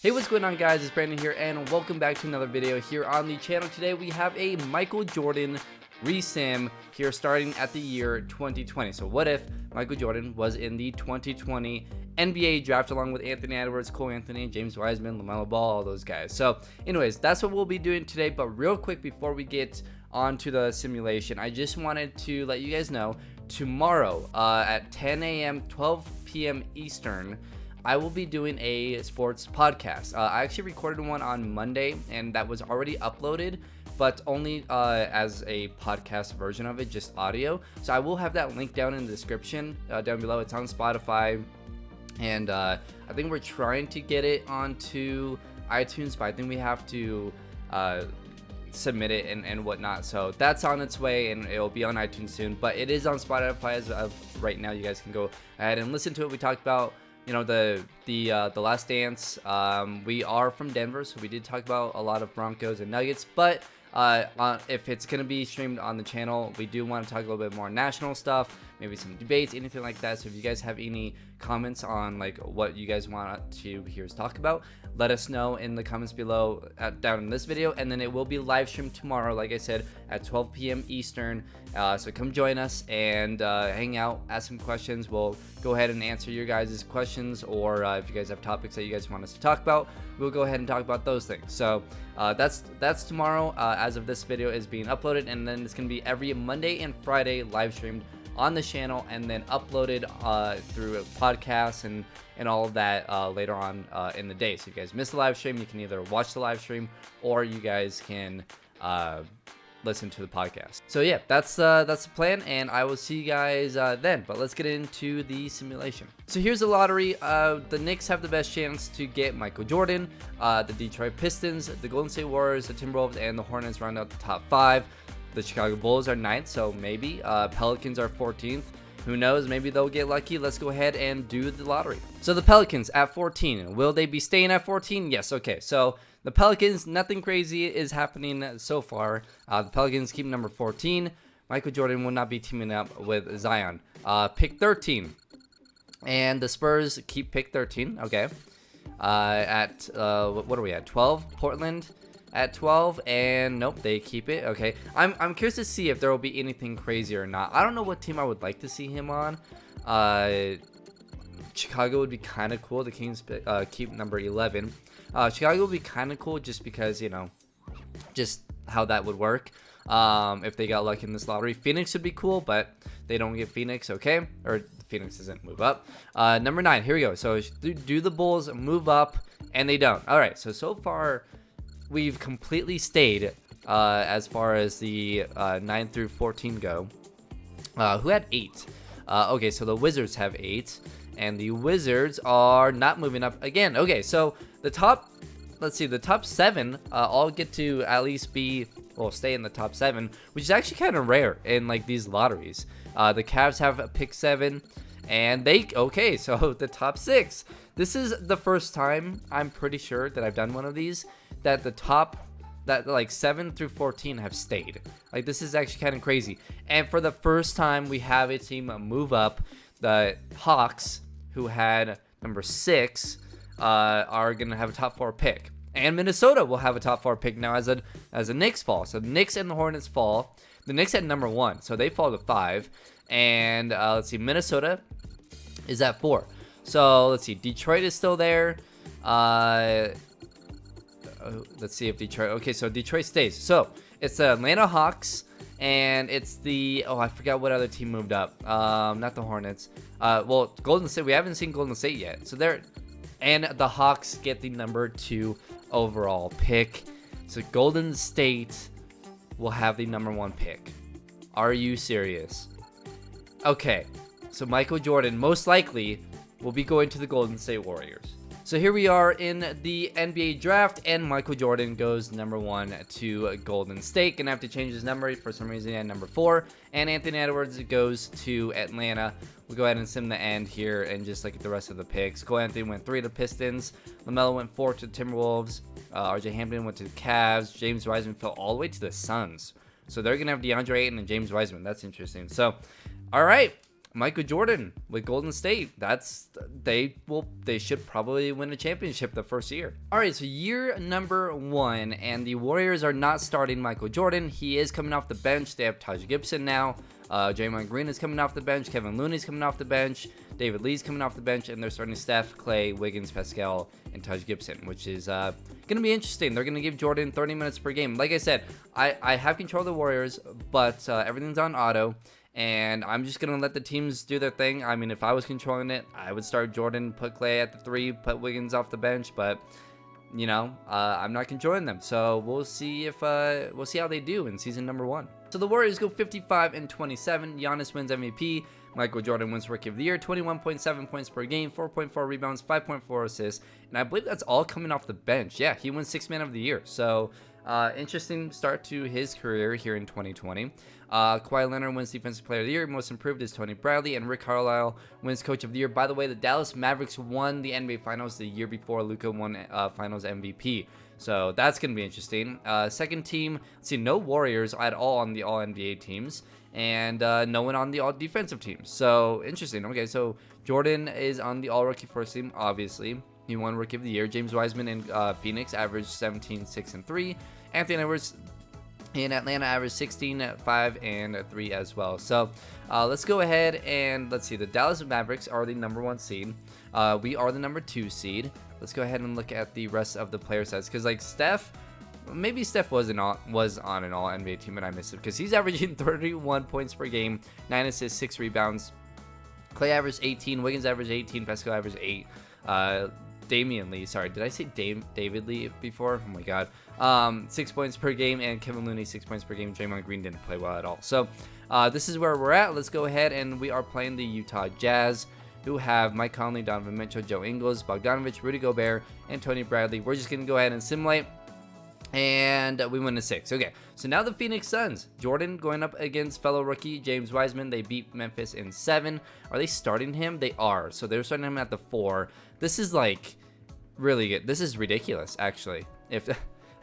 Hey, what's going on, guys? It's Brandon here, and welcome back to another video here on the channel. Today we have a Michael Jordan resim here starting at the year 2020. So what if Michael Jordan was in the 2020 NBA draft along with Anthony Edwards, Cole Anthony, James Wiseman, LaMelo Ball, all those guys. So anyways, that's what we'll be doing today. But real quick before we get on to the simulation, I just wanted to let you guys know tomorrow at 10 a.m., 12 p.m. Eastern, I will be doing a sports podcast. I actually recorded one on Monday, and that was already uploaded, but only as a podcast version of it, just audio. So I will have that link down in the description down below. It's on Spotify, and I think we're trying to get it onto iTunes, but I think we have to submit it and whatnot. So that's on its way, and it will be on iTunes soon, but it is on Spotify as of right now. You guys can go ahead and listen to it. We talked about, you know, the Last Dance. We are from Denver, so we did talk about a lot of Broncos and Nuggets, but if it's going to be streamed on the channel, we do want to talk a little bit more national stuff, maybe some debates, anything like that. So if you guys have any comments on like what you guys want to hear us talk about, let us know in the comments below down in this video, and then it will be live streamed tomorrow, like I said, at 12 p.m. Eastern. So come join us and hang out, ask some questions. We'll go ahead and answer your guys' questions, or if you guys have topics that you guys want us to talk about, we'll go ahead and talk about those things. So that's tomorrow, as of this video is being uploaded, and then it's going to be every Monday and Friday live streamed on the channel, and then uploaded through podcasts and all of that later on in the day. So if you guys miss the live stream, you can either watch the live stream or you guys can listen to the podcast. So yeah, that's the plan, and I will see you guys then. But let's get into the simulation. So here's the lottery. The Knicks have the best chance to get Michael Jordan. The Detroit Pistons, the Golden State Warriors, the Timberwolves, and the Hornets round out the top 5. The Chicago Bulls are 9th, so maybe. Pelicans are 14th. Who knows? Maybe they'll get lucky. Let's go ahead and do the lottery. So the Pelicans at 14. Will they be staying at 14? Yes. Okay. So the Pelicans, nothing crazy is happening so far. The Pelicans keep number 14. Michael Jordan will not be teaming up with Zion. Pick 13. And the Spurs keep pick 13. Okay. At what are we at? 12. Portland at 12, and nope, they keep it. Okay, I'm curious to see if there will be anything crazy or not. I don't know what team I would like to see him on. Chicago would be kind of cool. The Kings keep number 11. Chicago would be kind of cool just because, you know, just how that would work if they got lucky in this lottery. Phoenix would be cool, but they don't get Phoenix. Okay, or Phoenix doesn't move up. Number 9, here we go. So do the Bulls move up? And they don't. All right, so far we've completely stayed as far as the 9 through 14 go. Who had 8? Okay, so the Wizards have 8, and the Wizards are not moving up again. Okay, so the top, let's see, the top 7 all get to at least be, well, stay in the top 7, which is actually kind of rare in like these lotteries. The Cavs have pick 7, and okay, so the top 6. This is the first time, I'm pretty sure, that I've done one of these, that the top, that like 7 through 14 have stayed. Like, this is actually kind of crazy. And for the first time, we have a team move up. The Hawks, who had number 6, are gonna have a top 4 pick, and Minnesota will have a top 4 pick now as a Knicks fall. So the Knicks and the Hornets fall. The Knicks at number 1, so they fall to 5. And let's see, Minnesota is at 4. So let's see, Detroit is still there. Let's see if Detroit. Okay, so Detroit stays. So it's the Atlanta Hawks, and it's the, I forgot what other team moved up. Not the Hornets. Well, Golden State. We haven't seen Golden State yet. So and the Hawks get the number 2 overall pick. So Golden State will have the number 1 pick. Are you serious? Okay, so Michael Jordan most likely will be going to the Golden State Warriors. So here we are in the NBA draft, and Michael Jordan goes number 1 to Golden State. Gonna have to change his number for some reason at number 4. And Anthony Edwards goes to Atlanta. We'll go ahead and sim the end here and just look at the rest of the picks. Cole Anthony went 3 to Pistons. LaMelo went 4 to Timberwolves. RJ Hampton went to the Cavs. James Wiseman fell all the way to the Suns. So they're gonna have DeAndre Ayton and James Wiseman. That's interesting. So, all right. Michael Jordan with Golden State. They should probably win a championship the first year. All right, so year number 1, and the Warriors are not starting Michael Jordan. He is coming off the bench. They have Taj Gibson now. Draymond Green is coming off the bench. Kevin Looney's coming off the bench. David Lee's coming off the bench, and they're starting Steph, Clay, Wiggins, Pascal, and Taj Gibson, which is going to be interesting. They're going to give Jordan 30 minutes per game. Like I said, I have control of the Warriors, but everything's on auto. And I'm just going to let the teams do their thing. I mean, if I was controlling it, I would start Jordan, put Clay at the 3, put Wiggins off the bench. But, you know, I'm not controlling them. So we'll see if we'll see how they do in season number 1. So the Warriors go 55-27. Giannis wins MVP. Michael Jordan wins Rookie of the Year. 21.7 points per game, 4.4 rebounds, 5.4 assists. And I believe that's all coming off the bench. Yeah, he wins 6th Man of the Year. So interesting start to his career here in 2020. Kawhi Leonard wins Defensive Player of the Year. Most Improved is Tony Bradley, and Rick Carlisle wins Coach of the Year. By the way, the Dallas Mavericks won the NBA Finals the year before Luka won Finals MVP. So that's going to be interesting. Second team, let's see, no Warriors at all on the All-NBA teams, and no one on the All-Defensive teams. So interesting. Okay, so Jordan is on the All-Rookie First Team, obviously. He won Rookie of the Year. James Wiseman in Phoenix averaged 17, 6, and 3. Anthony Edwards in Atlanta averaged 16, 5, and 3 as well. So let's go ahead and let's see. The Dallas Mavericks are the number 1 seed. We are the number 2 seed. Let's go ahead and look at the rest of the player sets, because like Steph, maybe Steph was on an All NBA team and I missed it, because he's averaging 31 points per game, 9 assists, 6 rebounds. Clay averaged 18, Wiggins averaged 18, Pascal averaged 8. Damian Lee, sorry, did I say David Lee before? Oh my god. 6 points per game, and Kevin Looney 6 points per game. Draymond Green didn't play well at all. So this is where we're at. Let's go ahead, and we are playing the Utah Jazz, who have Mike Conley, Donovan Mitchell, Joe Ingles, Bogdanovich, Rudy Gobert, and Tony Bradley. We're just gonna go ahead and simulate, and we win to 6. Okay, so now the Phoenix Suns. Jordan going up against fellow rookie James Wiseman. They beat Memphis in 7. Are they starting him? They are. So they're starting him at the 4. This is like really good. This is ridiculous, actually. If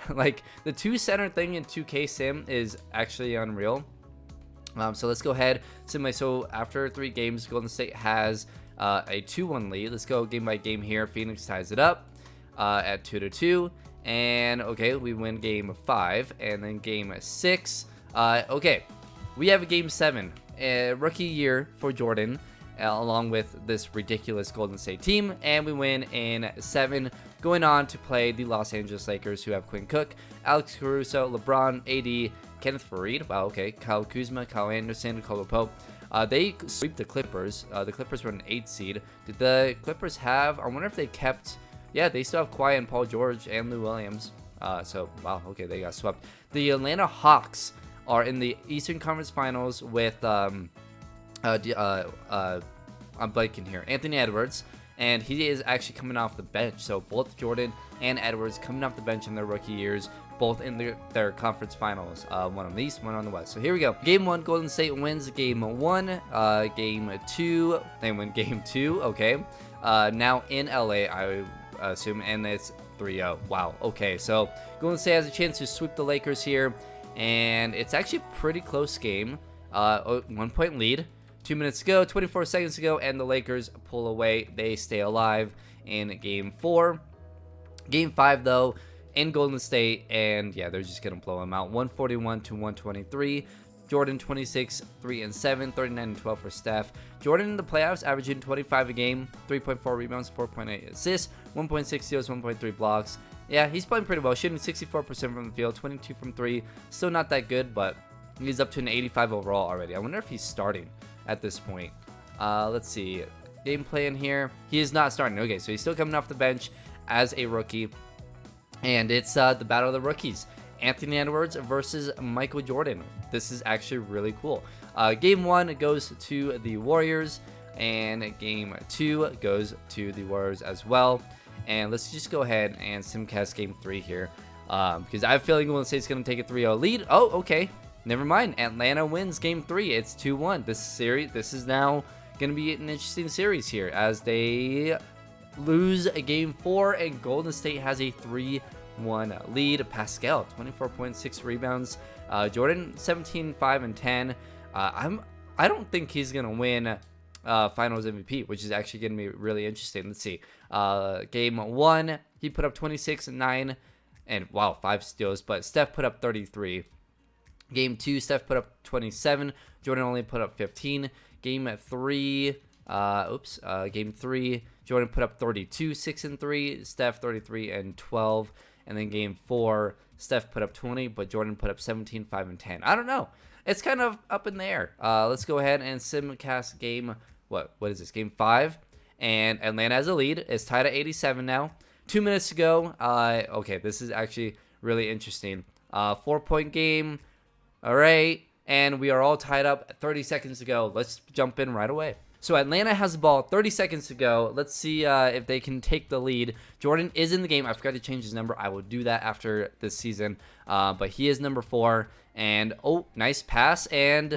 like the 2 center thing in 2K Sim is actually unreal. So let's go ahead, simulate. So after 3 games, Golden State has a 2-1 lead. Let's go game by game here. Phoenix ties it up at 2-2. And okay, we win game 5, and then game 6. Okay, we have a game 7, rookie year for Jordan, along with this ridiculous Golden State team, and we win in 7, going on to play the Los Angeles Lakers, who have Quinn Cook, Alex Caruso, LeBron, AD, Kenneth Faried, wow, okay, Kyle Kuzma, Kyle Anderson, Caldwell Pope. They sweep the Clippers. The Clippers were an 8 seed. Did the Clippers have, I wonder if they kept, yeah, they still have Kawhi and Paul George and Lou Williams. So, wow, okay, they got swept. The Atlanta Hawks are in the Eastern Conference Finals with, I'm blanking here, Anthony Edwards, and he is actually coming off the bench. So both Jordan and Edwards coming off the bench in their rookie years, both in their conference finals, one on the East, one on the West. So here we go. Game 1, Golden State wins game 1. Game 2, they win game 2. Okay. Now in LA, I assume, and it's 3-0. Wow. Okay. So Golden State has a chance to sweep the Lakers here, and it's actually a pretty close game. 1 point lead. 2 minutes to go, 24 seconds to go, and the Lakers pull away. They stay alive in game 4. Game 5, though, in Golden State, and yeah, they're just going to blow them out. 141-123. Jordan 26, 3 and 7, 39 and 12 for Steph. Jordan in the playoffs averaging 25 a game, 3.4 rebounds, 4.8 assists, 1.6 steals, 1.3 blocks. Yeah, he's playing pretty well, shooting 64% from the field, 22 from 3. Still not that good, but he's up to an 85 overall already. I wonder if he's starting at this point. Let's see. Gameplay in here. He is not starting. Okay, so he's still coming off the bench as a rookie. And it's the battle of the rookies. Anthony Edwards versus Michael Jordan. This is actually really cool. Game 1 goes to the Warriors, and game 2 goes to the Warriors as well. And let's just go ahead and simcast game 3 here, because I have a feeling Golden State's going to take a 3-0 lead. Oh, okay. Never mind. Atlanta wins game 3. It's 2-1. This is now going to be an interesting series here, as they lose a game 4, and Golden State has a 3-1 lead. Pascal 24.6 rebounds. Jordan 17, 5 and 10. I don't think he's gonna win Finals MVP, which is actually going to be really interesting. Let's see. Game 1, he put up 26, 9, and wow, 5 steals, but Steph put up 33. Game 2, Steph put up 27. Jordan only put up 15. Game 3, Game 3, Jordan put up 32, 6 and 3. Steph 33 and 12. And then game 4, Steph put up 20, but Jordan put up 17, 5 and 10. I don't know. It's kind of up in the air. Let's go ahead and simcast game. What is this? Game 5, and Atlanta has a lead. It's tied at 87 now. 2 minutes to go. Okay, this is actually really interesting. 4-point game. All right, and we are all tied up. 30 seconds to go. Let's jump in right away. So Atlanta has the ball. 30 seconds to go. Let's see if they can take the lead. Jordan is in the game. I forgot to change his number. I will do that after this season. But he is number 4. And, oh, nice pass. And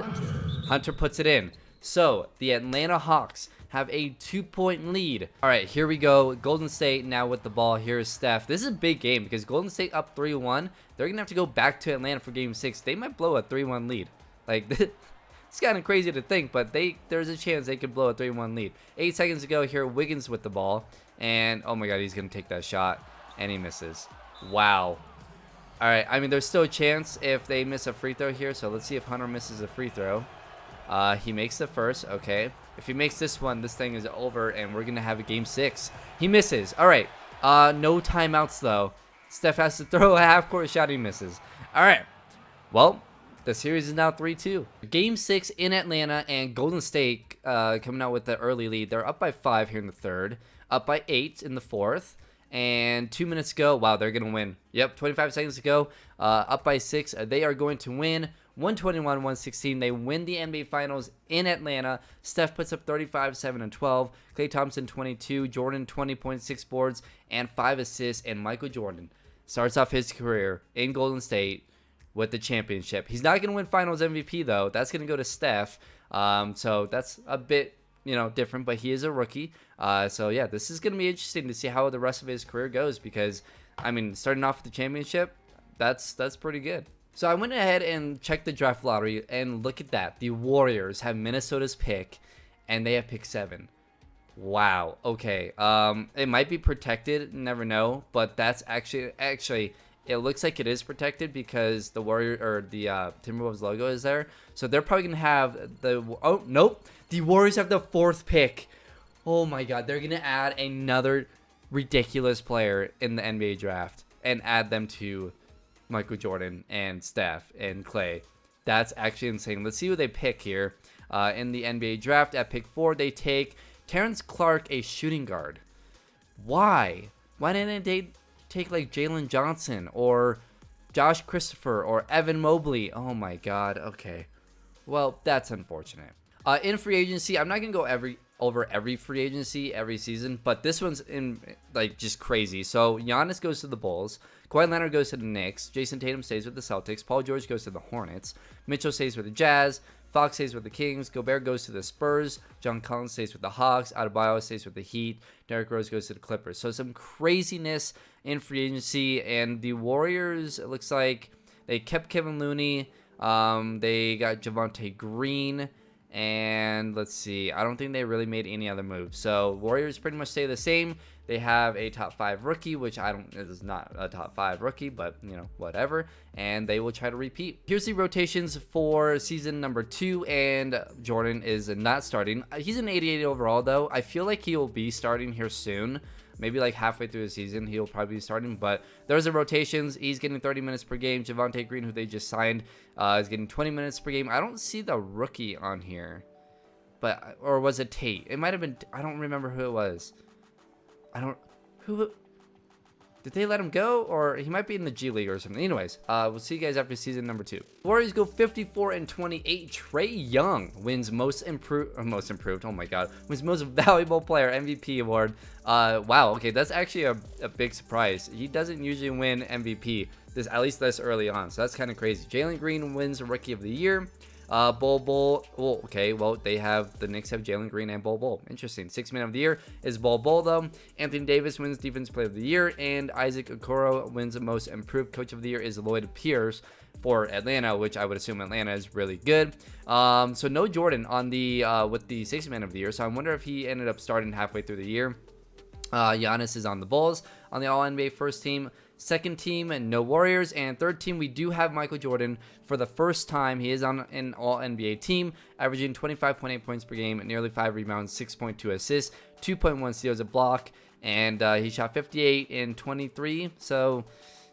Hunter puts it in. So the Atlanta Hawks have a 2-point lead. All right, here we go. Golden State now with the ball. Here's Steph. This is a big game because Golden State up 3-1. They're going to have to go back to Atlanta for game 6. They might blow a 3-1 lead. Like, it's kind of crazy to think, but there's a chance they could blow a 3-1 lead. 8 seconds to go here. Wiggins with the ball. And, oh my God, he's going to take that shot. And he misses. Wow. All right, I mean, there's still a chance if they miss a free throw here. So let's see if Hunter misses a free throw. He makes the first. Okay. If he makes this one, this thing is over, and we're going to have a game 6. He misses. All right. No timeouts, though. Steph has to throw a half-court shot. He misses. All right. Well, the series is now 3-2. Game 6 in Atlanta, and Golden State coming out with the early lead. They're up by 5 here in the third, up by 8 in the fourth, and 2 minutes to go. Wow, they're going to win. Yep, 25 seconds to go, up by 6. They are going to win 121-116. They win the NBA Finals in Atlanta. Steph puts up 35, 7 and 12. Klay Thompson 22, Jordan 20.6 boards and 5 assists, and Michael Jordan starts off his career in Golden State with the championship. He's not going to win Finals MVP, though. That's going to go to Steph. So that's a bit, different, but he is a rookie. So, yeah, this is going to be interesting to see how the rest of his career goes because, I mean, starting off with the championship, that's pretty good. So I went ahead and checked the draft lottery, and look at that. The Warriors have Minnesota's pick, and they have pick 7. Wow. Okay. It might be protected. Never know. But that's actually, it looks like it is protected because the Timberwolves logo is there. So they're probably gonna have oh nope. The Warriors have the 4th pick. Oh my God. They're gonna add another ridiculous player in the NBA draft and add them to Michael Jordan and Steph and Klay. That's actually insane. Let's see who they pick here. In the NBA draft at pick 4, they take Terrence Clark, a shooting guard. Why? Why didn't they take like Jalen Johnson or Josh Christopher or Evan Mobley? Oh my God. Okay. Well, that's unfortunate. In free agency, I'm not going to go over every free agency every season, but this one's in like just crazy. So Giannis goes to the Bulls. Kawhi Leonard goes to the Knicks. Jason Tatum stays with the Celtics. Paul George goes to the Hornets. Mitchell stays with the Jazz. Fox stays with the Kings. Gobert goes to the Spurs. John Collins stays with the Hawks. Adebayo stays with the Heat. Derrick Rose goes to the Clippers. So some craziness in free agency. And the Warriors, it looks like they kept Kevin Looney. They got Javonte Green. And let's see. I don't think they really made any other moves. So Warriors pretty much stay the same. They have a top 5 rookie, which it is not a top 5 rookie, but whatever. And they will try to repeat. Here's the rotations for season number 2, and Jordan is not starting. He's an 88 overall, though. I feel like he will be starting here soon. Maybe like halfway through the season, he'll probably be starting. But there's the rotations. He's getting 30 minutes per game. Javonte Green, who they just signed, is getting 20 minutes per game. I don't see the rookie on here, or was it Tate? It might have been. I don't remember who it was. Who did they let him go, or he might be in the G League or something. Anyways, we'll see you guys after season number 2. Warriors go 54-28. Trae Young wins most improved. Oh my God, wins most valuable player MVP award. Wow. Okay, that's actually a big surprise. He doesn't usually win MVP at least this early on, so that's kind of crazy. Jalen Green wins Rookie of the Year. Bol. Well, okay. Well, the Knicks have Jalen Green and Bol. Interesting. 6th man of the year is Bol, though. Anthony Davis wins Defensive Player of the Year, and Isaac Okoro wins Most Improved. Coach of the Year is Lloyd Pierce. for Atlanta, which I would assume Atlanta is really good. So no Jordan on the with the 6th man of the year. So I wonder if he ended up starting halfway through the year. Giannis is on the Bulls on the All-NBA first team. Second team, no Warriors. And third team, we do have Michael Jordan for the first time. He is on an All-NBA team, averaging 25.8 points per game, nearly 5 rebounds, 6.2 assists, 2.1 steals a block, and he shot 58 in 23. So,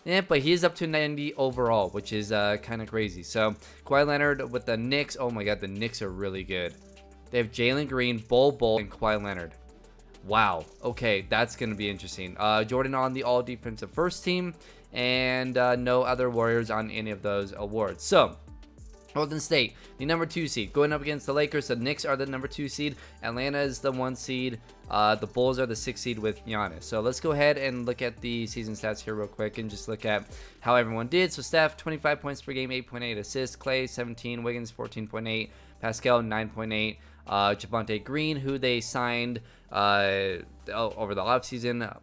yeah, but he is up to 90 overall, which is kind of crazy. So, Kawhi Leonard with the Knicks. Oh my God, the Knicks are really good. They have Jalen Green, Bol, and Kawhi Leonard. Wow. Okay, that's going to be interesting. Jordan on the all-defensive first team, and no other Warriors on any of those awards. So, Golden State, the number 2 seed, going up against the Lakers. The Knicks are the number 2 seed. Atlanta is the 1 seed. The Bulls are the 6th seed with Giannis. So let's go ahead and look at the season stats here real quick and just look at how everyone did. So Steph, 25 points per game, 8.8 assists. Clay, 17. Wiggins, 14.8. Pascal, 9.8. Javonte Green, who they signed over the offseason,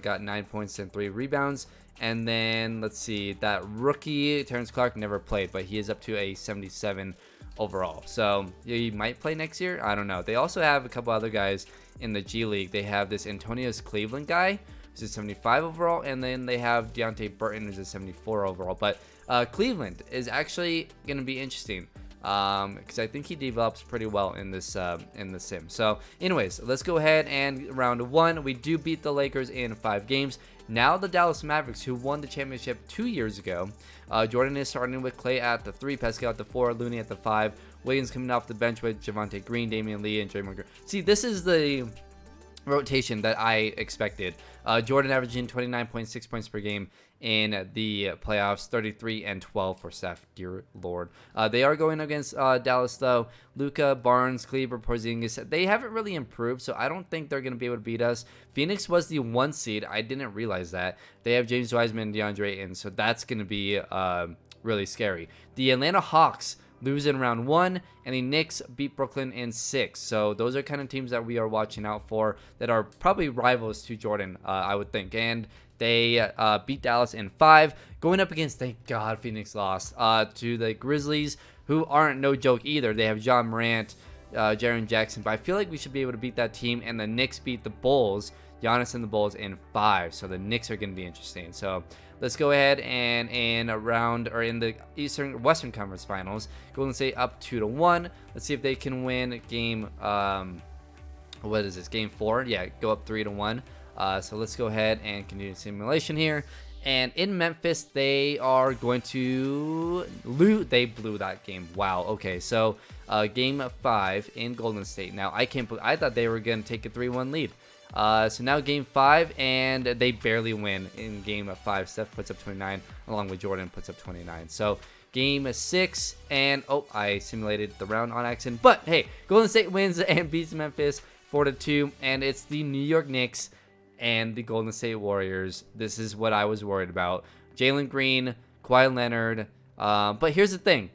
got 9 points and 3 rebounds. And then, let's see, that rookie, Terrence Clark, never played, but he is up to a 77 overall. So, he might play next year. I don't know. They also have a couple other guys in the G League. They have this Antonius Cleveland guy, who's a 75 overall, and then they have Deontay Burton, who's a 74 overall. But Cleveland is actually going to be interesting. Because I think he develops pretty well in this sim. So anyways, let's go ahead and round 1. We do beat the Lakers in 5 games. Now the Dallas Mavericks, who won the championship 2 years ago. Jordan is starting with Clay at the 3, Pascal at the 4, Looney at the 5, Wiggins coming off the bench with Javonte Green, Damian Lee, and Draymond Green. See, this is the rotation that I expected. Jordan averaging 29.6 points per game in the playoffs, 33 and 12 for Steph. Dear Lord. They are going against Dallas, though. Luka, Barnes, Kleber, Porzingis, they haven't really improved, so I don't think they're going to be able to beat us. Phoenix was the 1 seed. I didn't realize that. They have James Wiseman and DeAndre Ayton, so that's going to be really scary. The Atlanta Hawks lose in round 1, and the Knicks beat Brooklyn in 6. So those are kind of teams that we are watching out for that are probably rivals to Jordan, I would think. And they beat Dallas in 5, going up against, thank God, Phoenix lost to the Grizzlies, who aren't no joke either. They have John Morant, Jaren Jackson, but I feel like we should be able to beat that team. And the Knicks beat the Bulls, Giannis and the Bulls, in 5. So the Knicks are going to be interesting. So let's go ahead and in the Western Conference Finals, Golden State up 2-1. Let's see if they can win game. What is this? Game 4? Yeah, go up 3-1. So let's go ahead and continue the simulation here. And in Memphis, they are going to lose. They blew that game. Wow. Okay, so game 5 in Golden State. Now I thought they were going to take a 3-1 lead. So now game 5, and they barely win in game 5. Steph puts up 29, along with Jordan puts up 29. So game 6, and I simulated the round on accident. But hey, Golden State wins and beats Memphis 4-2, and it's the New York Knicks and the Golden State Warriors. This is what I was worried about. Jalen Green, Kawhi Leonard. But here's the thing.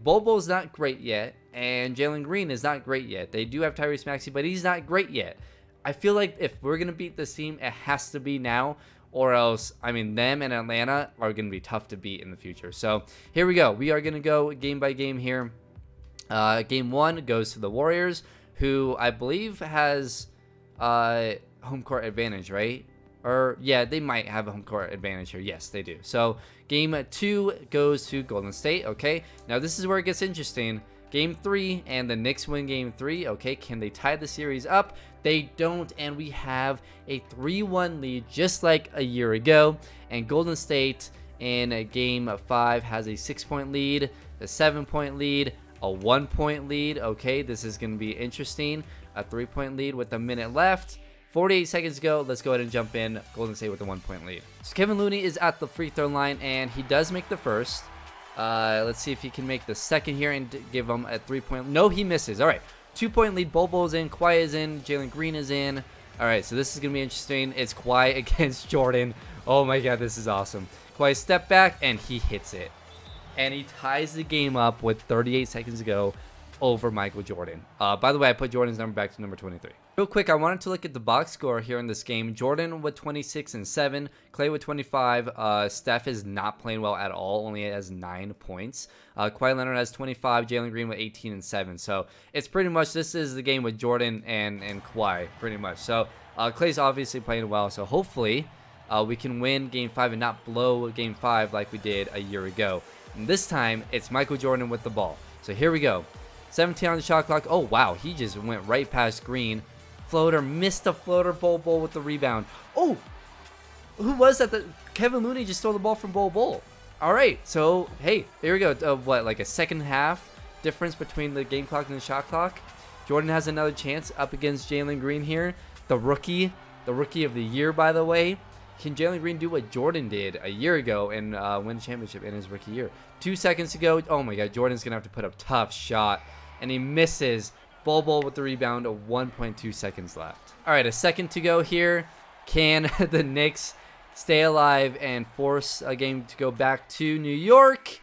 Bobo's not great yet, and Jalen Green is not great yet. They do have Tyrese Maxey, but he's not great yet. I feel like if we're going to beat this team, it has to be now, or else, I mean, them and Atlanta are going to be tough to beat in the future. So here we go. We are going to go game by game here. Game 1 goes to the Warriors, who I believe has home court advantage, right? Or yeah, they might have a home court advantage here. Yes, they do. So game 2 goes to Golden State. Okay, now this is where it gets interesting. Game 3, and the Knicks win game 3. Okay, can they tie the series up? They don't, and we have a 3-1 lead just like a year ago. And Golden State in game 5 has a 6-point lead, a 7-point lead, a 1-point lead. Okay, this is going to be interesting. A 3-point lead with a minute left. 48 seconds to go. Let's go ahead and jump in. Golden State with a 1-point lead. So Kevin Looney is at the free throw line, and he does make the first. Let's see if he can make the second here and give him a 3-point. No, he misses. All right, 2-point lead. Bobo's in. Kawhi is in. Jalen Green is in. All right, so this is going to be interesting. It's Kawhi against Jordan. Oh, my God, this is awesome. Kawhi step back, and he hits it. And he ties the game up with 38 seconds to go over Michael Jordan. By the way, I put Jordan's number back to number 23. Real quick, I wanted to look at the box score here in this game. Jordan with 26 and 7, Clay with 25. Steph is not playing well at all, only has 9 points. Kawhi Leonard has 25, Jalen Green with 18 and 7. So it's pretty much, this is the game with Jordan and Kawhi, pretty much. So Clay's obviously playing well, so hopefully we can win Game 5 and not blow Game 5 like we did a year ago. And this time, it's Michael Jordan with the ball. So here we go. 17 on the shot clock. Oh, wow. He just went right past Green. Floater, missed a floater. Bol with the rebound. Oh, who was that? Kevin Looney just stole the ball from Bol. All right, so, hey, here we go. What, like a second half difference between the game clock and the shot clock? Jordan has another chance up against Jalen Green here. The rookie of the year, by the way. Can Jalen Green do what Jordan did a year ago and win a championship in his rookie year? 2 seconds to go. Oh, my God, Jordan's going to have to put up a tough shot, and he misses. Bol with the rebound, 1.2 seconds left. All right, a second to go here. Can the Knicks stay alive and force a game to go back to New York?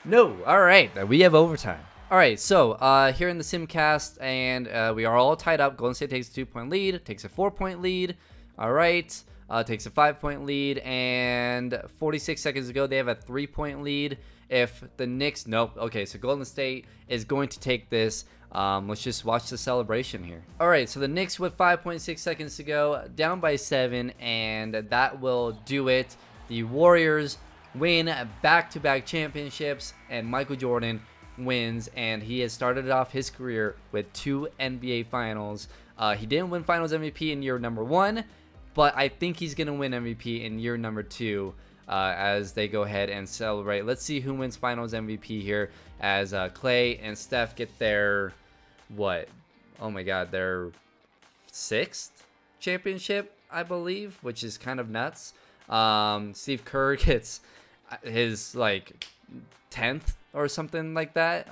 No. All right, we have overtime. All right, so here in the Simcast, and we are all tied up. Golden State takes a 2-point lead, takes a 4-point lead. All right, takes a 5-point lead, and 46 seconds ago, they have a 3-point lead. If the Knicks, nope. Okay, so Golden State is going to take this. Let's just watch the celebration here. All right, so the Knicks with 5.6 seconds to go, down by 7, and that will do it. The Warriors win back-to-back championships, and Michael Jordan wins, and he has started off his career with 2 NBA Finals. He didn't win Finals MVP in year number 1, but I think he's going to win MVP in year number 2. As they go ahead and celebrate. Let's see who wins Finals MVP here as Clay and Steph get their, what? Oh my God, their 6th championship, I believe, which is kind of nuts. Steve Kerr gets his, like, 10th or something like that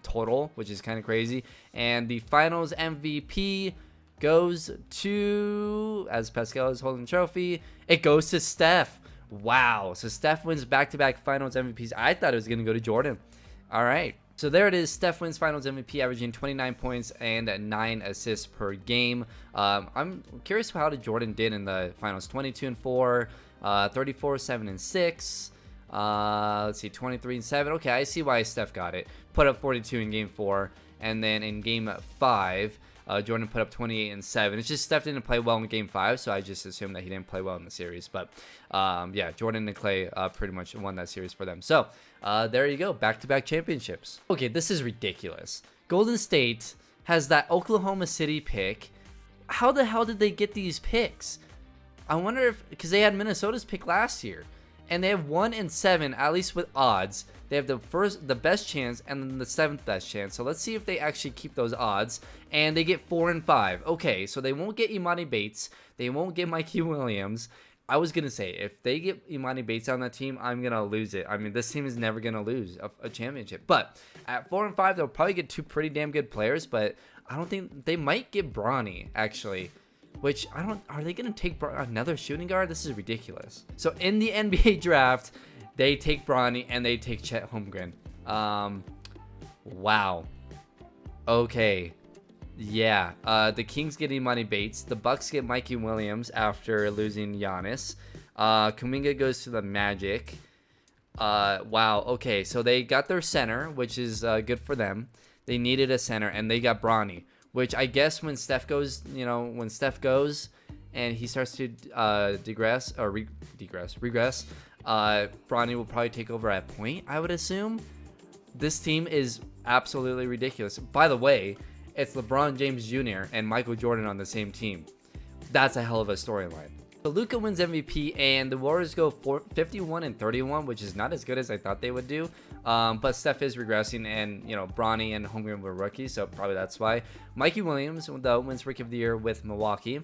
total, which is kind of crazy. And the Finals MVP goes to, as Pascal is holding the trophy, it goes to Steph. Wow, so Steph wins back-to-back Finals MVPs. I thought it was going to go to Jordan. All right, so there it is. Steph wins Finals MVP, averaging 29 points and 9 assists per game. I'm curious how Jordan did in the Finals. 22 and 4, 34, 7 and 6. Let's see, 23 and 7. Okay, I see why Steph got it. Put up 42 in Game 4, and then in Game 5. Jordan put up 28 and 7. It's just Steph didn't play well in Game 5, so I just assumed that he didn't play well in the series. But yeah, Jordan and Clay pretty much won that series for them. So there you go, back-to-back championships. Okay, this is ridiculous. Golden State has that Oklahoma City pick. How the hell did they get these picks? I wonder if, because they had Minnesota's pick last year, and they have 1 and 7, at least with odds. They have the best chance, and then the 7th best chance. So let's see if they actually keep those odds. And they get 4 and 5. Okay, so they won't get Imani Bates. They won't get Mikey Williams. I was going to say, if they get Imani Bates on that team, I'm going to lose it. I mean, this team is never going to lose a championship. But at 4 and 5, they'll probably get 2 pretty damn good players. But I don't think they might get Bronny, actually. Which, I don't, are they going to take another shooting guard? This is ridiculous. So in the NBA draft, they take Bronny and they take Chet Holmgren. Wow. Okay. Yeah. The Kings get Imani Bates. The Bucks get Mikey Williams after losing Giannis. Kuminga goes to the Magic. Wow. Okay. So they got their center, which is good for them. They needed a center, and they got Bronny. Which I guess when Steph goes, when Steph goes and he starts to regress, Bronny will probably take over at point, I would assume. This team is absolutely ridiculous. By the way, it's LeBron James Jr. and Michael Jordan on the same team. That's a hell of a storyline. So Luka wins MVP, and the Warriors go 51 and 31, which is not as good as I thought they would do. But Steph is regressing, and Bronny and Holmgren were rookies, so probably that's why. Mikey Williams, though, wins Rookie of the Year with Milwaukee.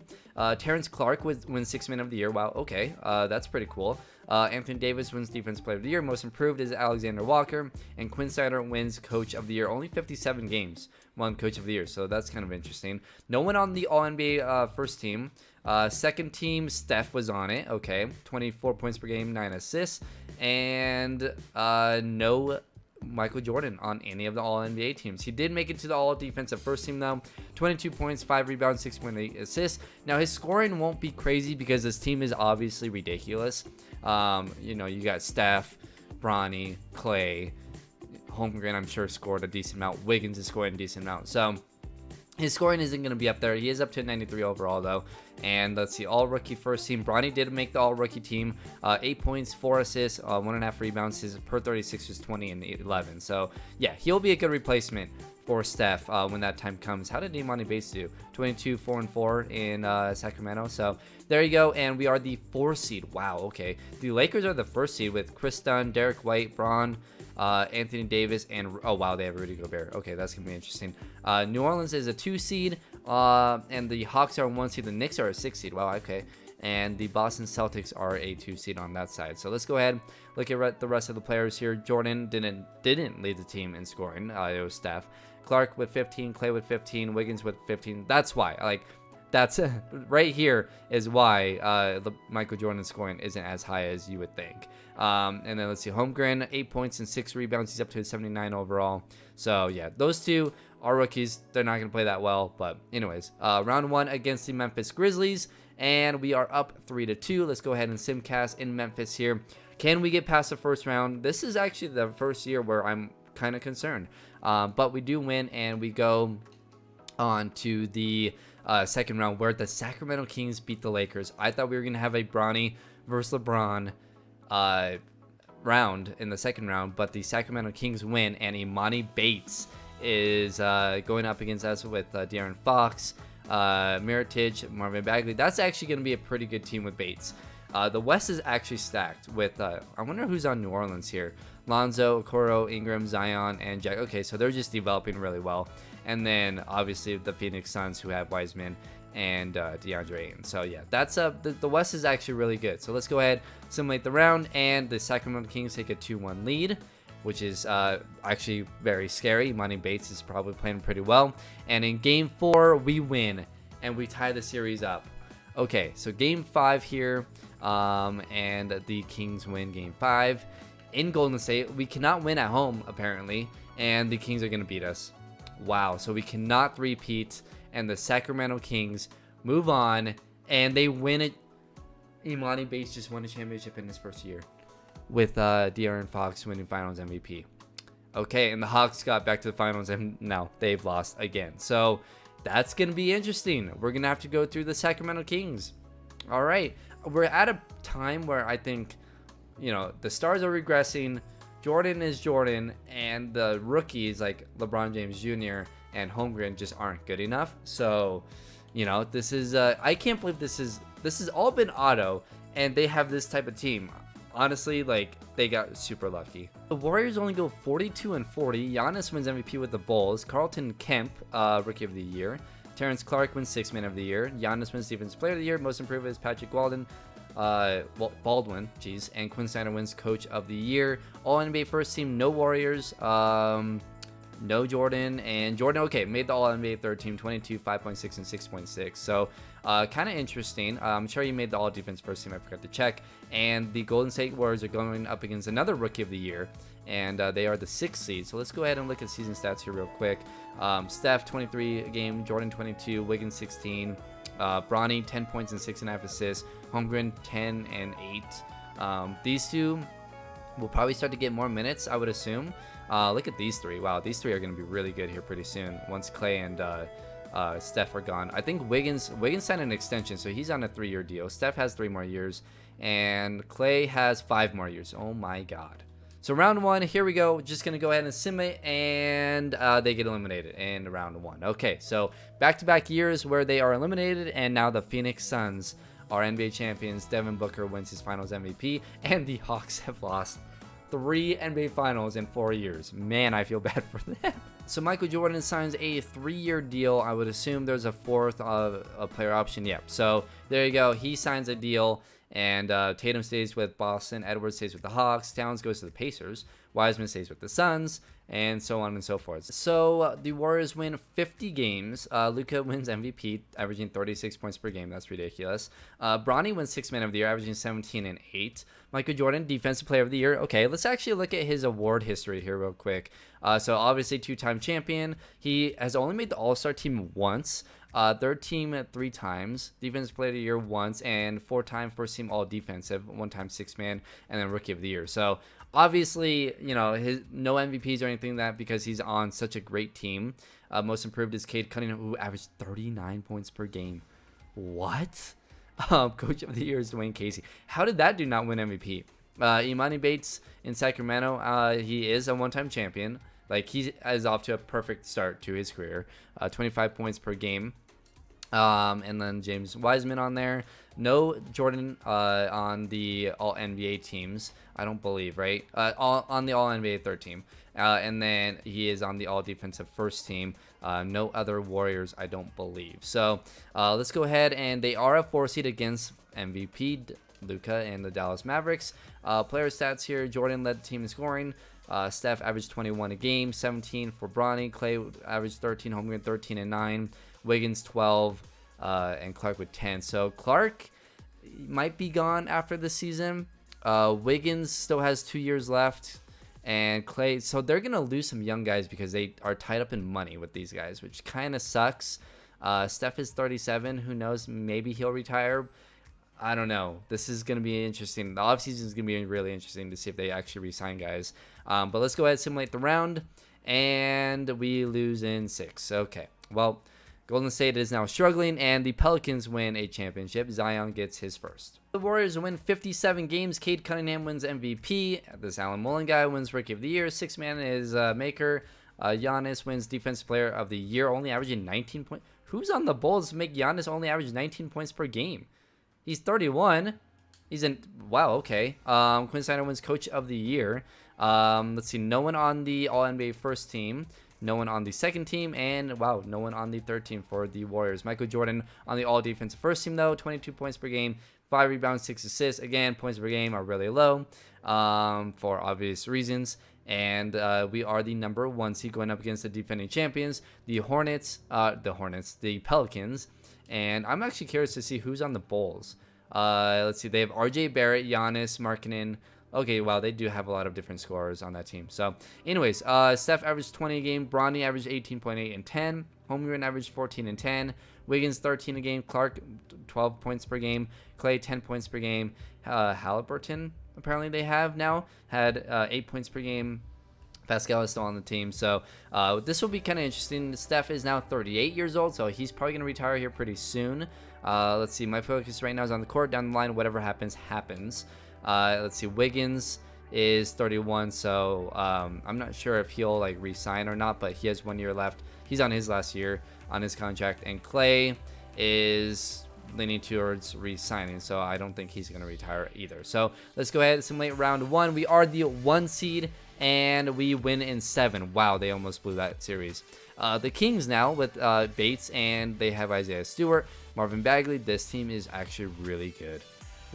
Terrence Clark wins Sixth Man of the Year. Wow, okay, that's pretty cool. Anthony Davis wins Defensive Player of the Year. Most Improved is Alexander Walker, and Quinn Snyder wins Coach of the Year. Only 57 games won Coach of the Year, so that's kind of interesting. No one on the All-NBA first team. Second team, Steph was on it. Okay, 24 points per game, 9 assists, and no Michael Jordan on any of the All-NBA teams. He did make it to the All-Defensive First Team though. 22 points, 5 rebounds, 6.8 assists. Now his scoring won't be crazy because this team is obviously ridiculous. You know, you got Steph, Bronny, Clay, Holmgren, I'm sure scored a decent amount. Wiggins is scoring a decent amount. So his scoring isn't going to be up there. He is up to 93 overall, though. And let's see, all-rookie first team. Bronny did make the all-rookie team. 8 points, 4 assists, 1.5 rebounds. His per 36 was 20 and 11. So, yeah, he'll be a good replacement for Steph when that time comes. How did Imani Bates do? 22, 4 and 4 in Sacramento. So, there you go. And we are the 4th seed. Wow, okay. The Lakers are the 1st seed with Chris Dunn, Derek White, Braun, Anthony Davis, and oh wow, they have Rudy Gobert. Okay, that's gonna be interesting. New Orleans is a 2 seed, and the Hawks are a 1 seed. The Knicks are a 6 seed. Wow, okay. And the Boston Celtics are a 2 seed on that side. So let's go ahead, look at the rest of the players here. Jordan didn't lead the team in scoring. It was Steph. Clark with 15, Clay with 15, Wiggins with 15. That's why, that's right here is why Michael Jordan's scoring isn't as high as you would think. And then let's see, Holmgren, 8 points and 6 rebounds. He's up to 79 overall. So yeah, those two are rookies. They're not going to play that well. But anyways, round 1 against the Memphis Grizzlies. And we are up 3-2. Let's go ahead and simcast in Memphis here. Can we get past the first round? This is actually the first year where I'm kind of concerned. But we do win, and we go on to the second round where the Sacramento Kings beat the Lakers. I thought we were going to have a Bronny versus LeBron round in the second round, but the Sacramento Kings win, and Imani Bates is going up against us with De'Aaron Fox, Mirotic, Marvin Bagley. That's actually going to be a pretty good team with Bates. The West is actually stacked with, I wonder who's on New Orleans here. Lonzo, Okoro, Ingram, Zion, and Jack. Okay, so they're just developing really well. And then, obviously, the Phoenix Suns, who have Wiseman and DeAndre Ayton. So, yeah, that's the West is actually really good. So, let's go ahead, simulate the round, and the Sacramento Kings take a 2-1 lead, which is actually very scary. Imani Bates is probably playing pretty well. And in Game 4, we win, and we tie the series up. Okay, so Game 5 here, and the Kings win Game 5. In Golden State, we cannot win at home, apparently, and the Kings are going to beat us. Wow, so we cannot three-peat, and the Sacramento Kings move on, and they win it. Imani Bates just won a championship in his first year with De'Aaron Fox winning Finals MVP. Okay, and the Hawks got back to the Finals, and now they've lost again. So that's going to be interesting. We're going to have to go through the Sacramento Kings. All right, we're at a time where I think, you know, the stars are regressing. Jordan is Jordan, and the rookies like LeBron James Jr. and Holmgren just aren't good enough. So, you know, this is I can't believe this has all been auto, and they have this type of team. Honestly, like, they got super lucky. The Warriors only go 42-40. Giannis wins MVP with the Bulls. Carlton Kemp, Rookie of the Year. Terrence Clark wins Sixth Man of the Year. Giannis wins Defensive Player of the Year. Most Improved is Patrick Baldwin, and Quinn Snyder wins Coach of the Year. All NBA First Team, no Warriors, no Jordan, and Jordan, okay, made the All NBA Third Team, 22, 5.6, and 6.6. So, kind of interesting. I'm sure he made the All Defense First Team. I forgot to check. And the Golden State Warriors are going up against another Rookie of the Year, and they are the 6th seed. So let's go ahead and look at season stats here real quick. Steph 23 a game, Jordan 22, Wiggins 16. Bronny 10 points and 6.5 assists. Holmgren 10 and 8. These two will probably start to get more minutes, I would assume. Look at these three. Wow, these three are going to be really good here pretty soon once Clay and Steph are gone. I think Wiggins signed an extension, so he's on a 3-year deal. Steph has 3 more years, and Clay has 5 more years. Oh my God. So round 1, here we go. Just going to go ahead and simulate, and they get eliminated in round 1. Okay, so back-to-back years where they are eliminated, and now the Phoenix Suns are NBA champions. Devin Booker wins his Finals MVP, and the Hawks have lost 3 NBA Finals in 4 years. Man, I feel bad for them. So Michael Jordan signs a 3-year deal. I would assume there's a 4th a player option. Yep. So there you go. He signs a deal, And Tatum stays with Boston, Edwards stays with the Hawks, Towns goes to the Pacers, Wiseman stays with the Suns, and so on and so forth. So the Warriors win 50 games. Luka wins MVP, averaging 36 points per game. That's ridiculous. Bronny wins 6th Man of the Year, averaging 17 and 8. Michael Jordan, Defensive Player of the Year. Okay, let's actually look at his award history here real quick. So obviously 2-time champion. He has only made the All-Star team once. Third team 3 times, Defensive Player of the Year once, and 4-time first team all defensive, 1-time 6th man, and then Rookie of the Year. So obviously, you know, his no MVPs or anything like that because he's on such a great team. Most improved is Cade Cunningham, who averaged 39 points per game. What? Coach of the Year is Dwayne Casey. How did that dude not win MVP? Imani Bates in Sacramento, he is a 1-time champion. Like, he is off to a perfect start to his career. 25 points per game. And then James Wiseman on there. No Jordan on the All-NBA teams, I don't believe, right? On the All-NBA third team. And then he is on the All-Defensive first team. No other Warriors, I don't believe. So let's go ahead, and they are a 4 seed against MVP Luka and the Dallas Mavericks. Player stats here: Jordan led the team in scoring. Steph averaged 21 a game, 17 for Bronny. Clay averaged 13, Holmgren 13 and 9. Wiggins 12, and Clark with 10. So Clark might be gone after the season. Wiggins still has 2 years left, and Clay. So they're gonna lose some young guys because they are tied up in money with these guys, which kind of sucks. Steph is 37. Who knows? Maybe he'll retire. I don't know. This is going to be interesting. The offseason is going to be really interesting to see if they actually re-sign guys. But let's go ahead and simulate the round. And we lose in 6. Okay. Well, Golden State is now struggling, and the Pelicans win a championship. Zion gets his first. The Warriors win 57 games. Cade Cunningham wins MVP. This Alan Mullen guy wins Rookie of the Year. 6th man is Maker. Giannis wins Defensive Player of the Year, only averaging 19 points. Who's on the Bulls to make Giannis only average 19 points per game? He's 31. He's in. Wow, okay. Quinn Snyder wins Coach of the Year. Let's see. No one on the All-NBA first team. No one on the second team. And, wow, no one on the third team for the Warriors. Michael Jordan on the All-Defensive first team, though. 22 points per game. 5 rebounds, 6 assists. Again, points per game are really low for obvious reasons. And we are the number 1 seed going up against the defending champions, the the Pelicans. And I'm actually curious to see who's on the Bulls. Let's see. They have RJ Barrett, Giannis, Markkanen. Okay, wow, they do have a lot of different scorers on that team. So, anyways, Steph averaged 20 a game. Bronny averaged 18.8 and 10. Holmgren averaged 14 and 10. Wiggins 13 a game. Clark 12 points per game. Clay 10 points per game. Halliburton, apparently they have now, had 8 points per game. Pascal is still on the team, so this will be kind of interesting. Steph is now 38 years old, so he's probably going to retire here pretty soon. Let's see. My focus right now is on the court. Down the line, whatever happens, happens. Let's see. Wiggins is 31, so I'm not sure if he'll like re-sign or not, but he has 1 year left. He's on his last year on his contract, and Clay is leaning towards re-signing, so I don't think he's going to retire either. So let's go ahead and simulate round 1. We are the 1 seed, and we win in 7. Wow, they almost blew that series. The Kings now with Bates, and they have Isaiah Stewart, Marvin Bagley. This team is actually really good.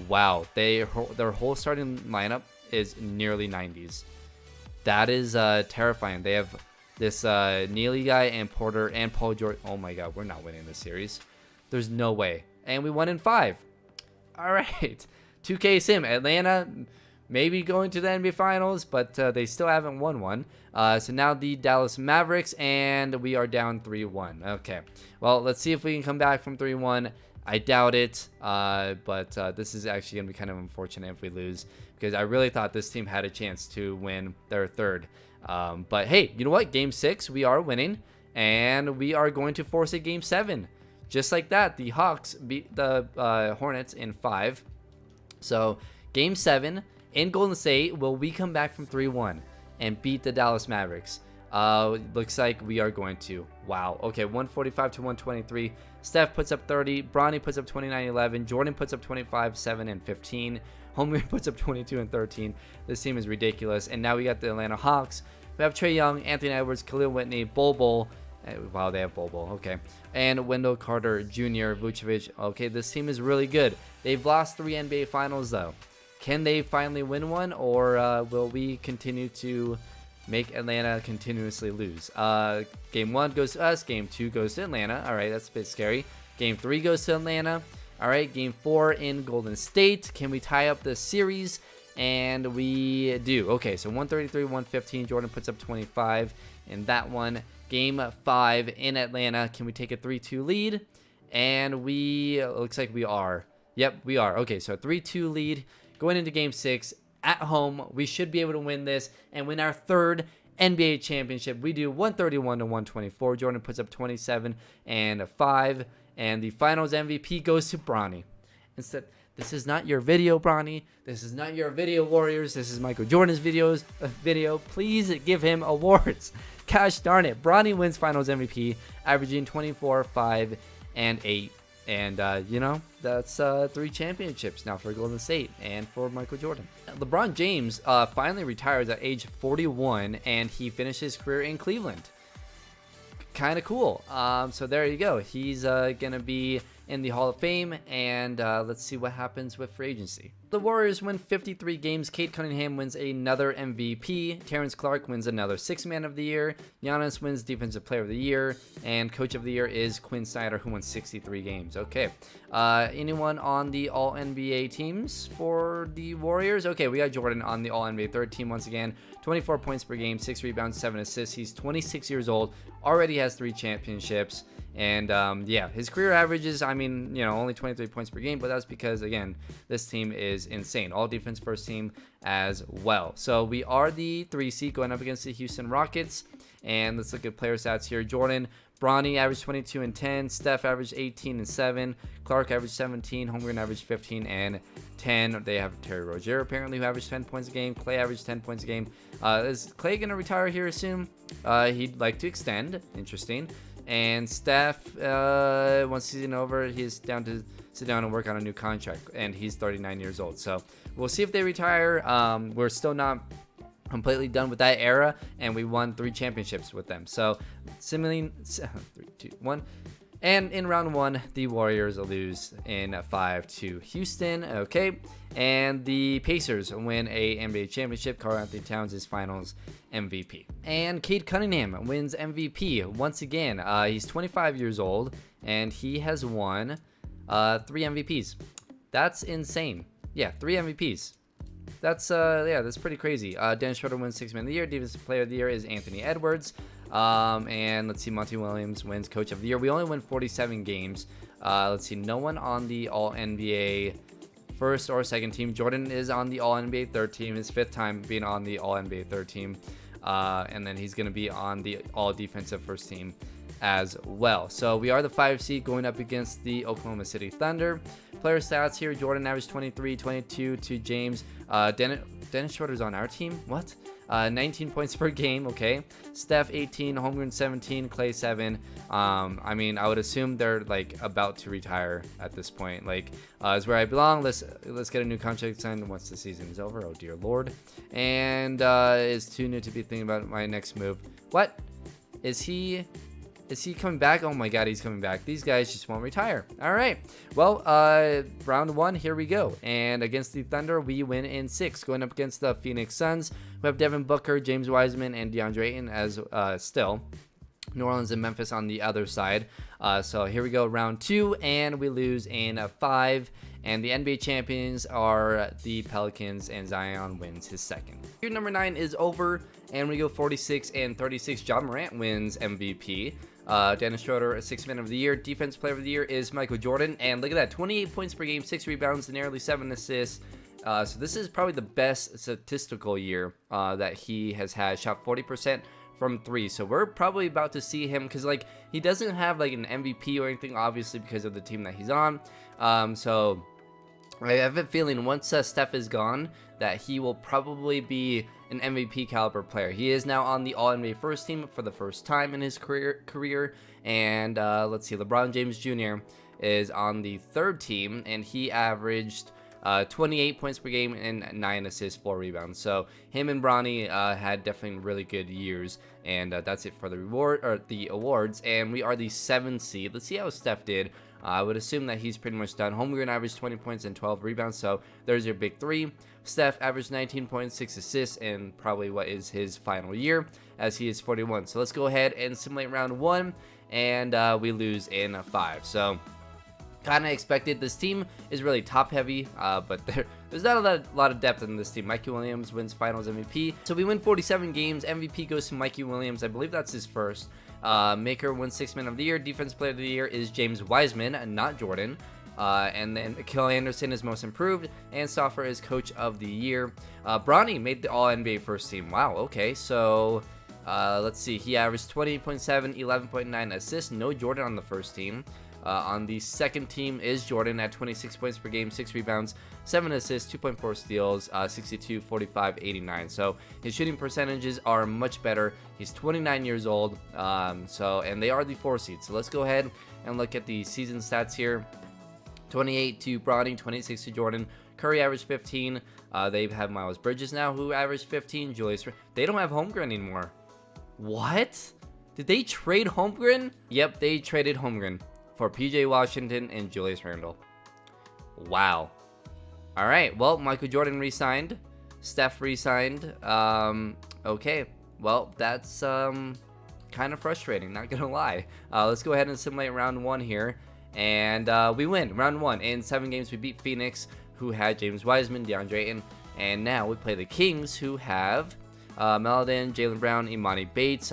Wow, their whole starting lineup is nearly 90s. That is terrifying. They have this Neely guy and Porter and Paul George. Oh my God, we're not winning this series. There's no way. And we won in 5. All right, 2K Sim, Atlanta. Maybe going to the NBA Finals, but they still haven't won one. So now the Dallas Mavericks, and we are down 3-1. Okay, well, let's see if we can come back from 3-1. I doubt it, but this is actually going to be kind of unfortunate if we lose, because I really thought this team had a chance to win their third. But hey, you know what? Game 6, we are winning, and we are going to force a Game 7. Just like that, the Hawks beat the Hornets in 5. So Game 7 in Golden State, will we come back from 3-1 and beat the Dallas Mavericks? Looks like we are going to. Wow. Okay, 145 to 123. Steph puts up 30. Bronny puts up 29, 11. Jordan puts up 25, 7, and 15. Holmgren puts up 22 and 13. This team is ridiculous. And now we got the Atlanta Hawks. We have Trae Young, Anthony Edwards, Khalil Whitney, Bol Bol, Wow, they have Bobo. Okay. And Wendell Carter Jr., Vucevic. Okay, this team is really good. They've lost 3 NBA Finals, though. Can they finally win one, or will we continue to make Atlanta continuously lose? Game 1 goes to us. Game 2 goes to Atlanta. All right, that's a bit scary. Game 3 goes to Atlanta. All right, Game 4 in Golden State. Can we tie up the series? And we do. Okay, so 133-115. Jordan puts up 25 in that one. Game 5 in Atlanta. Can we take a 3-2 lead? And looks like we are. Yep, we are. Okay, so 3-2 lead going into Game 6 at home. We should be able to win this and win our 3rd NBA championship. We do 131-124. Jordan puts up 27 and 5. And the finals MVP goes to Bronny. Instead, this is not your video, Bronny. This is not your video, Warriors. This is Michael Jordan's video. Please give him awards. Gosh darn it. Bronny wins finals MVP, averaging 24, 5, and 8. And, that's 3 championships now for Golden State and for Michael Jordan. LeBron James finally retires at age 41, and he finished his career in Cleveland. Kind of cool. So there you go. He's going to be in the Hall of Fame, and let's see what happens with free agency. The Warriors win 53 games. Cade Cunningham wins another MVP. Terrence Clarke wins another 6th Man of the Year. Giannis wins Defensive Player of the Year, and Coach of the Year is Quinn Snyder, who won 63 games. Okay. Anyone on the All-NBA teams for the Warriors? Okay, we got Jordan on the All-NBA 3rd team once again. 24 points per game, 6 rebounds, 7 assists. He's 26 years old, already has 3 championships. And yeah, his career averages, only 23 points per game, but that's because, again, this team is insane. All defense first team as well. So we are the 3 seed going up against the Houston Rockets. And let's look at player stats here. Jordan, Bronny averaged 22 and 10. Steph averaged 18 and 7. Clark averaged 17. Holmgren averaged 15 and 10. They have Terry Rozier apparently, who averaged 10 points a game. Clay averaged 10 points a game. Is Clay going to retire here soon? He'd like to extend. Interesting. And Steph, once season over, he's down to sit down and work on a new contract, and he's 39 years old. So we'll see if they retire. We're still not completely done with that era, and we won 3 championships with them. So similarly, 3, 2, 1. And in round 1, the Warriors lose in 5 to Houston. Okay. And the Pacers win a NBA championship. Karl-Anthony Towns is finals MVP. And Cade Cunningham wins MVP once again. He's 25 years old, and he has won 3 MVPs. That's insane. Yeah, 3 MVPs. That's pretty crazy. Dennis Schroeder wins 6th Man of the Year. Defensive Player of the Year is Anthony Edwards. And let's see, Monty Williams wins Coach of the Year. We only win 47 games. Let's see, no one on the All-NBA 1st or 2nd team. Jordan is on the All-NBA 3rd team, his 5th time being on the All-NBA 3rd team. And then he's going to be on the All-Defensive 1st team as well. So we are the 5 seed going up against the Oklahoma City Thunder. Player stats here: Jordan averaged 23, 22 to James. Dennis Schroeder's on our team. What? 19 points per game. Okay. Steph 18, Holmgren 17, Clay 7. I would assume they're like about to retire at this point. Like, is where I belong. Let's get a new contract signed once the season is over. Oh dear Lord. And is too new to be thinking about my next move. What? Is he coming back? Oh my god, he's coming back. These guys just won't retire. All right. Well, round 1, here we go. And against the Thunder, we win in 6. Going up against the Phoenix Suns, we have Devin Booker, James Wiseman, and DeAndre Ayton as still. New Orleans and Memphis on the other side. So here we go, round 2, and we lose in 5. And the NBA champions are the Pelicans, and Zion wins his 2nd. Year number 9 is over, and we go 46 and 36. Ja Morant wins MVP. Dennis Schroeder, 6th Man of the Year. Defensive Player of the Year is Michael Jordan. And look at that, 28 points per game, 6 rebounds, and nearly 7 assists. So this is probably the best statistical year that he has had. Shot 40% from 3. So we're probably about to see him, because like he doesn't have like an MVP or anything, obviously, because of the team that he's on. So I have a feeling once Steph is gone, that he will probably be an MVP caliber player. He is now on the All-NBA 1st team for the first time in his career. And let's see, LeBron James Jr. is on the 3rd team, and he averaged 28 points per game and 9 assists, 4 rebounds. So him and Bronny had definitely really good years, and that's it for the awards. And we are the 7th seed. Let's see how Steph did. I would assume that he's pretty much done. Holmgren averaged 20 points and 12 rebounds, so there's your big three. Steph averaged 19 points, 6 assists, and probably what is his final year, as he is 41. So let's go ahead and simulate round 1, and we lose in 5. So kind of expected. This team is really top heavy, but there's not a lot of depth in this team. Mikey Williams wins finals MVP. So we win 47 games. MVP goes to Mikey Williams. I believe that's his first. Maker wins 6th man of the year. Defensive player of the year is James Wiseman, not Jordan. And then Akil Anderson is most improved, and Stoffer is coach of the year. Bronny made the All-NBA first team. Wow, okay, so let's see. He averaged 20.7, 11.9 assists. No Jordan on the first team. On the second team is Jordan at 26 points per game, 6 rebounds, 7 assists, 2.4 steals, 62, 45, 89. So his shooting percentages are much better. He's 29 years old, and they are the 4 seed. So let's go ahead and look at the season stats here. 28 to Bronny, 26 to Jordan. Curry averaged 15. They have Miles Bridges now, who averaged 15. Julius, they don't have Holmgren anymore. What? Did they trade Holmgren? Yep, they traded Holmgren for PJ Washington and Julius Randle. Wow. All right, well, Michael Jordan re-signed. Steph re-signed. Okay, well, that's kind of frustrating, not gonna lie. Let's go ahead and simulate round 1 here. And we win round 1. In 7 games, we beat Phoenix, who had James Wiseman, DeAndre Ayton. And now we play the Kings, who have Maladin, Jaylen Brown, Imani Bates,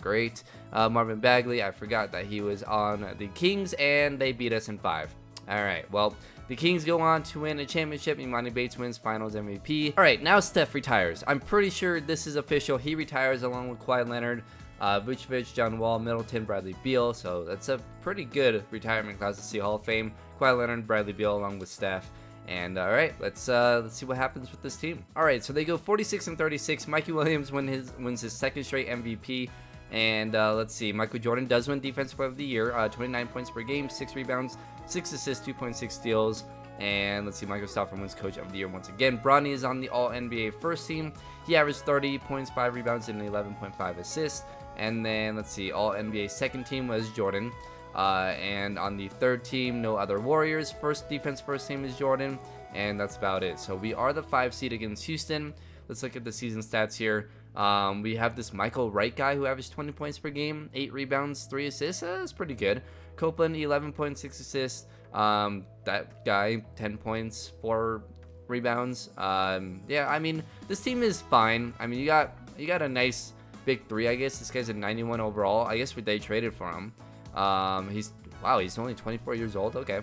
great. Marvin Bagley, I forgot that he was on the Kings, and they beat us in 5. All right, well, the Kings go on to win a championship. Imani Bates wins finals MVP. All right, now Steph retires. I'm pretty sure this is official. He retires along with Kawhi Leonard, Vucevic, John Wall, Middleton, Bradley Beal. So that's a pretty good retirement class to see. Hall of Fame, Kawhi Leonard, Bradley Beal, along with Steph. And all right, let's see what happens with this team. All right, so they go 46 and 36. Mikey Williams wins his 2nd straight MVP. And let's see, Michael Jordan does win Defensive Player of the Year, 29 points per game, 6 rebounds, 6 assists, 2.6 steals. And let's see, Michael Stoffer wins Coach of the Year once again. Bronny is on the All-NBA first team. He averaged 30 points, 5 rebounds, and 11.5 assists. And then let's see, All-NBA second team was Jordan. And on the third team, no other Warriors. First team is Jordan, and that's about it. So we are the 5 seed against Houston. Let's look at the season stats here. We have this Michael Wright guy who averaged 20 points per game, 8 rebounds, 3 assists. That's pretty good. Copeland, 11.6 assists. That guy, 10 points, 4 rebounds. Yeah, I mean, this team is fine. I mean, you got a nice big 3, I guess. This guy's a 91 overall. I guess they traded for him. He's only 24 years old. Okay,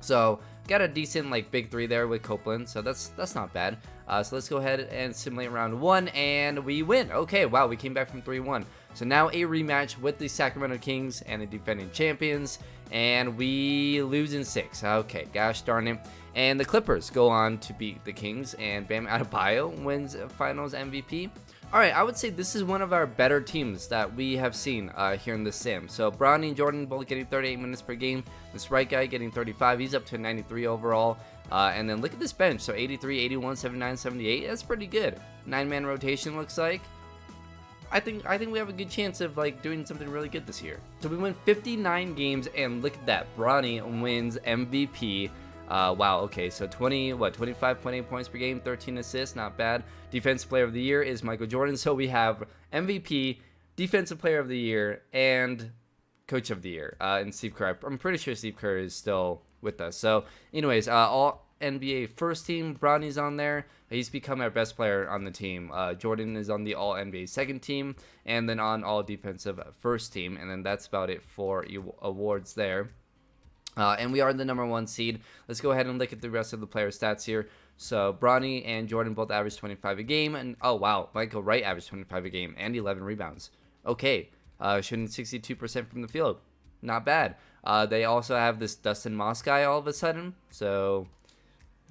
so got a decent big 3 there with Copeland, so that's not bad. So let's go ahead and simulate round 1, and we win. Okay, wow, we came back from 3-1. So now a rematch with the Sacramento Kings and the defending champions, and we lose in 6. Okay, gosh darn it. And the Clippers go on to beat the Kings, and Bam Adebayo wins Finals MVP. All right, I would say this is one of our better teams that we have seen here in the sim. So Bronny and Jordan both getting 38 minutes per game. This right guy getting 35. He's up to 93 overall. And then look at this bench. So 83, 81, 79, 78. That's pretty good. 9-man rotation looks like. I think we have a good chance of doing something really good this year. So we win 59 games, and look at that. Bronny wins MVP. Wow, okay, so 25.8 points per game, 13 assists, not bad. Defensive Player of the Year is Michael Jordan. So we have MVP, Defensive Player of the Year, and Coach of the Year in Steve Kerr. I'm pretty sure Steve Kerr is still with us. So anyways, all NBA first team, Bronny's on there. He's become our best player on the team. Jordan is on the all NBA second team, and then on all defensive first team. And then that's about it for awards there. And we are the number 1 seed. Let's go ahead and look at the rest of the player stats here. So Bronny and Jordan both averaged 25 a game, and oh wow, Michael Wright averaged 25 a game and 11 rebounds. Okay, shooting 62% from the field, not bad. They also have this Dustin Moss guy all of a sudden, so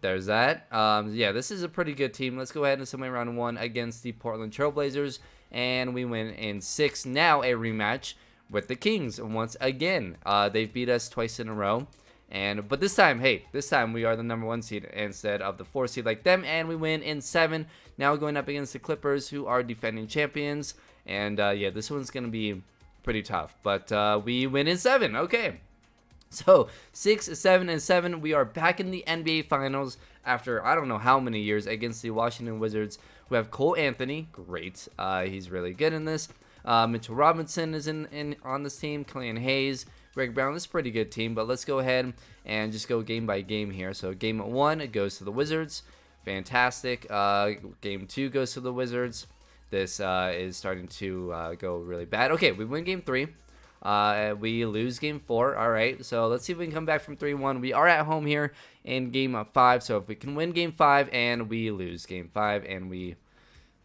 there's that. Yeah, this is a pretty good team. Let's go ahead and simulate round 1 against the Portland Trailblazers, and we win in 6. Now a rematch with the Kings once again. They've beat us twice in a row, But this time, hey, this time we are the #1 seed instead of the 4 seed like them, and we win in 7. Now going up against the Clippers, who are defending champions, and yeah, this one's gonna be pretty tough, but we win in 7. Okay. So 6, 7, and 7, we are back in the NBA Finals after I don't know how many years against the Washington Wizards, who have Cole Anthony, great, he's really good in this. Mitchell Robinson is in on this team, Killian Hayes, Greg Brown. This is a pretty good team, but let's go ahead and just go game by game here. So game 1, it goes to the Wizards, fantastic. Game 2 goes to the Wizards. This is starting to go really bad. Okay, we win game 3. We lose game 4. All right, so let's see if we can come back from 3-1. We are at home here in game 5. So if we can win game 5 and we lose game 5 and we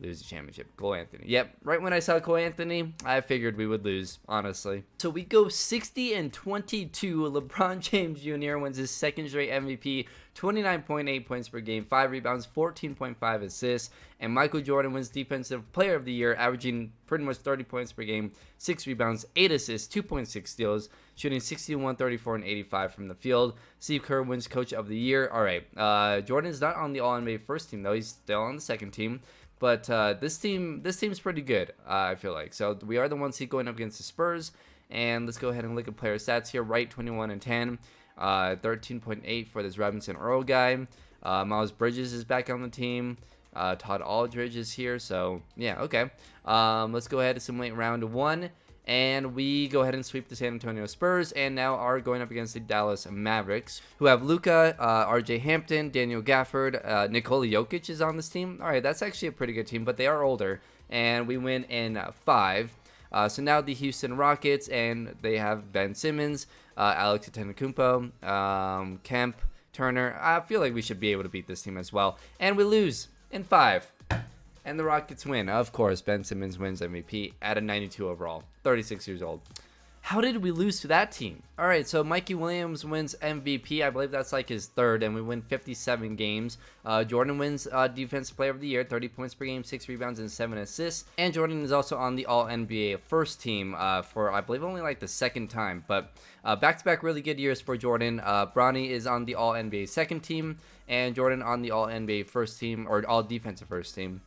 lose the championship. Cole Anthony. Yep, right when I saw Cole Anthony, I figured we would lose, honestly. So we go 60-22. LeBron James Jr. wins his 2nd straight MVP, 29.8 points per game, 5 rebounds, 14.5 assists. And Michael Jordan wins Defensive Player of the Year, averaging pretty much 30 points per game, 6 rebounds, 8 assists, 2.6 steals, shooting 61, 34, and 85 from the field. Steve Kerr wins Coach of the Year. All right, Jordan's not on the All-NBA first team, though. He's still on the 2nd team. But this team's pretty good, I feel like. So we are the 1 seed going up against the Spurs. And let's go ahead and look at player stats here. Wright, 21 and 10. 13.8 for this Robinson Earl guy. Miles Bridges is back on the team. Todd Aldridge is here. So, yeah, okay. Let's go ahead and simulate round 1. And we go ahead and sweep the San Antonio Spurs, and now are going up against the Dallas Mavericks, who have Luka, R.J. Hampton, Daniel Gafford, Nikola Jokic is on this team. All right, that's actually a pretty good team, but they are older, and we win in 5. So now the Houston Rockets, and they have Ben Simmons, Alex Antetokounmpo, Kemp, Turner. I feel like we should be able to beat this team as well, and we lose in 5. And the Rockets win. Of course, Ben Simmons wins MVP at a 92 overall, 36 years old. How did we lose to that team? All right, so Mikey Williams wins MVP. I believe that's like his 3rd, and we win 57 games. Jordan wins Defensive Player of the Year, 30 points per game, 6 rebounds, and 7 assists. And Jordan is also on the All-NBA first team for, I believe, only like the 2nd time. But back-to-back really good years for Jordan. Bronny is on the All-NBA 2nd team, and Jordan on the All-NBA first team, or All-Defensive first team.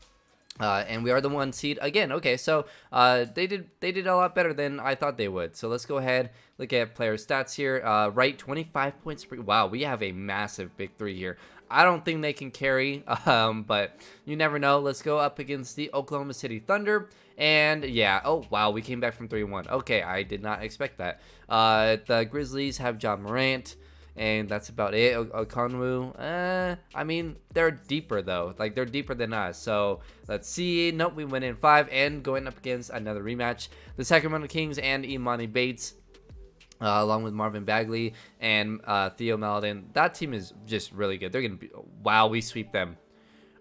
And we are the 1 seed again. Okay, so they did a lot better than I thought they would. So let's go ahead, look at player stats here. Wright, 25 points per. Wow, we have a massive big 3 here. I don't think they can carry, but you never know. Let's go up against the Oklahoma City Thunder. And yeah, oh wow, we came back from 3-1. Okay, I did not expect that. The Grizzlies have John Morant. And that's about it. Okonwu, I mean, they're deeper, though. Like, they're deeper than us. So, let's see. Nope, we went in 5. And going up against another rematch. The Sacramento Kings and Imani Bates, along with Marvin Bagley and Theo Maledon. That team is just really good. They're going to be... Wow, we sweep them.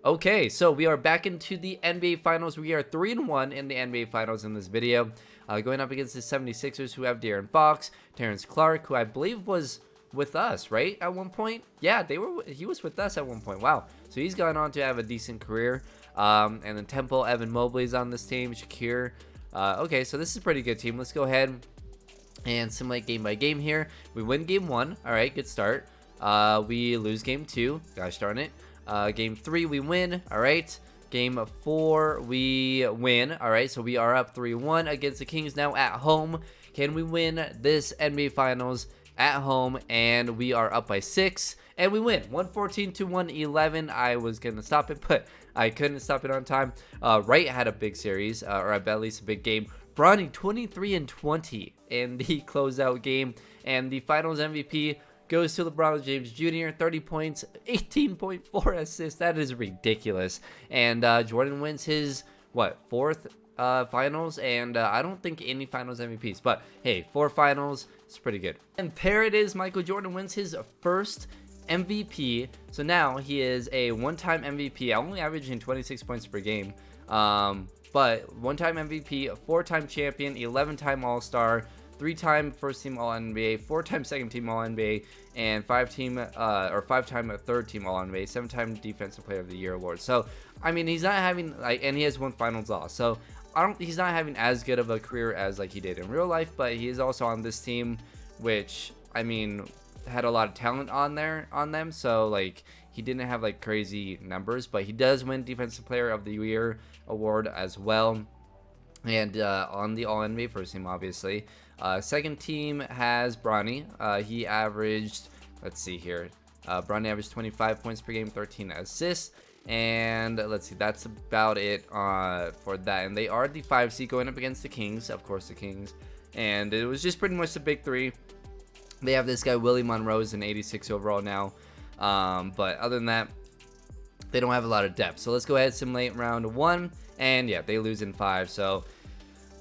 Okay, so we are back into the NBA Finals. We are 3-1 in the NBA Finals in this video. Going up against the 76ers, who have De'Aaron Fox, Terrence Clark, who I believe was... with us, right? At one point, yeah, he was with us at one point. Wow, so he's gone on to have a decent career. And then Temple, Evan Mobley's on this team, Shakir. Okay, so this is a pretty good team. Let's go ahead and simulate game by game here. We win game 1. All right, good start. We lose game 2. Gosh darn it. Game 3 we win. All right. Game 4 we win. All right, so we are up 3-1 against the Kings now at home. Can we win this NBA Finals at home? And we are up by 6, and we win 114 to 111. I was gonna stop it, but I couldn't stop it on time. Wright had a big series, or at least a big game. Bronny 23 and 20 in the closeout game, and the Finals MVP goes to LeBron James Jr. 30 points, 18.4 assists. That is ridiculous. And Jordan wins his 4th finals, and I don't think any finals MVPs, but hey, 4 finals, it's pretty good. And there it is. Michael Jordan wins his first MVP. So now he is a 1-time MVP, only averaging 26 points per game, but 1-time MVP, 4-time champion, 11-time All-Star, 3-time first team All-NBA, 4-time second team All-NBA, and 5-time third team All-NBA, 7-time Defensive Player of the Year award. So I mean, he's not having and he has 1 finals loss. So he's not having as good of a career as he did in real life, but he is also on this team, which, I mean, had a lot of talent on them, so like he didn't have like crazy numbers, but he does win Defensive Player of the Year award as well. And on the All NBA first team, obviously. Second team has Bronny. He averaged, let's see here, Bronny averaged 25 points per game, 13 assists. And let's see, that's about it for that. And they are the 5 seed going up against the Kings, of course, the Kings. And it was just pretty much the big 3. They have this guy, Willie Monroe's an 86 overall now. But other than that, they don't have a lot of depth. So let's go ahead and simulate round 1. And yeah, they lose in 5. So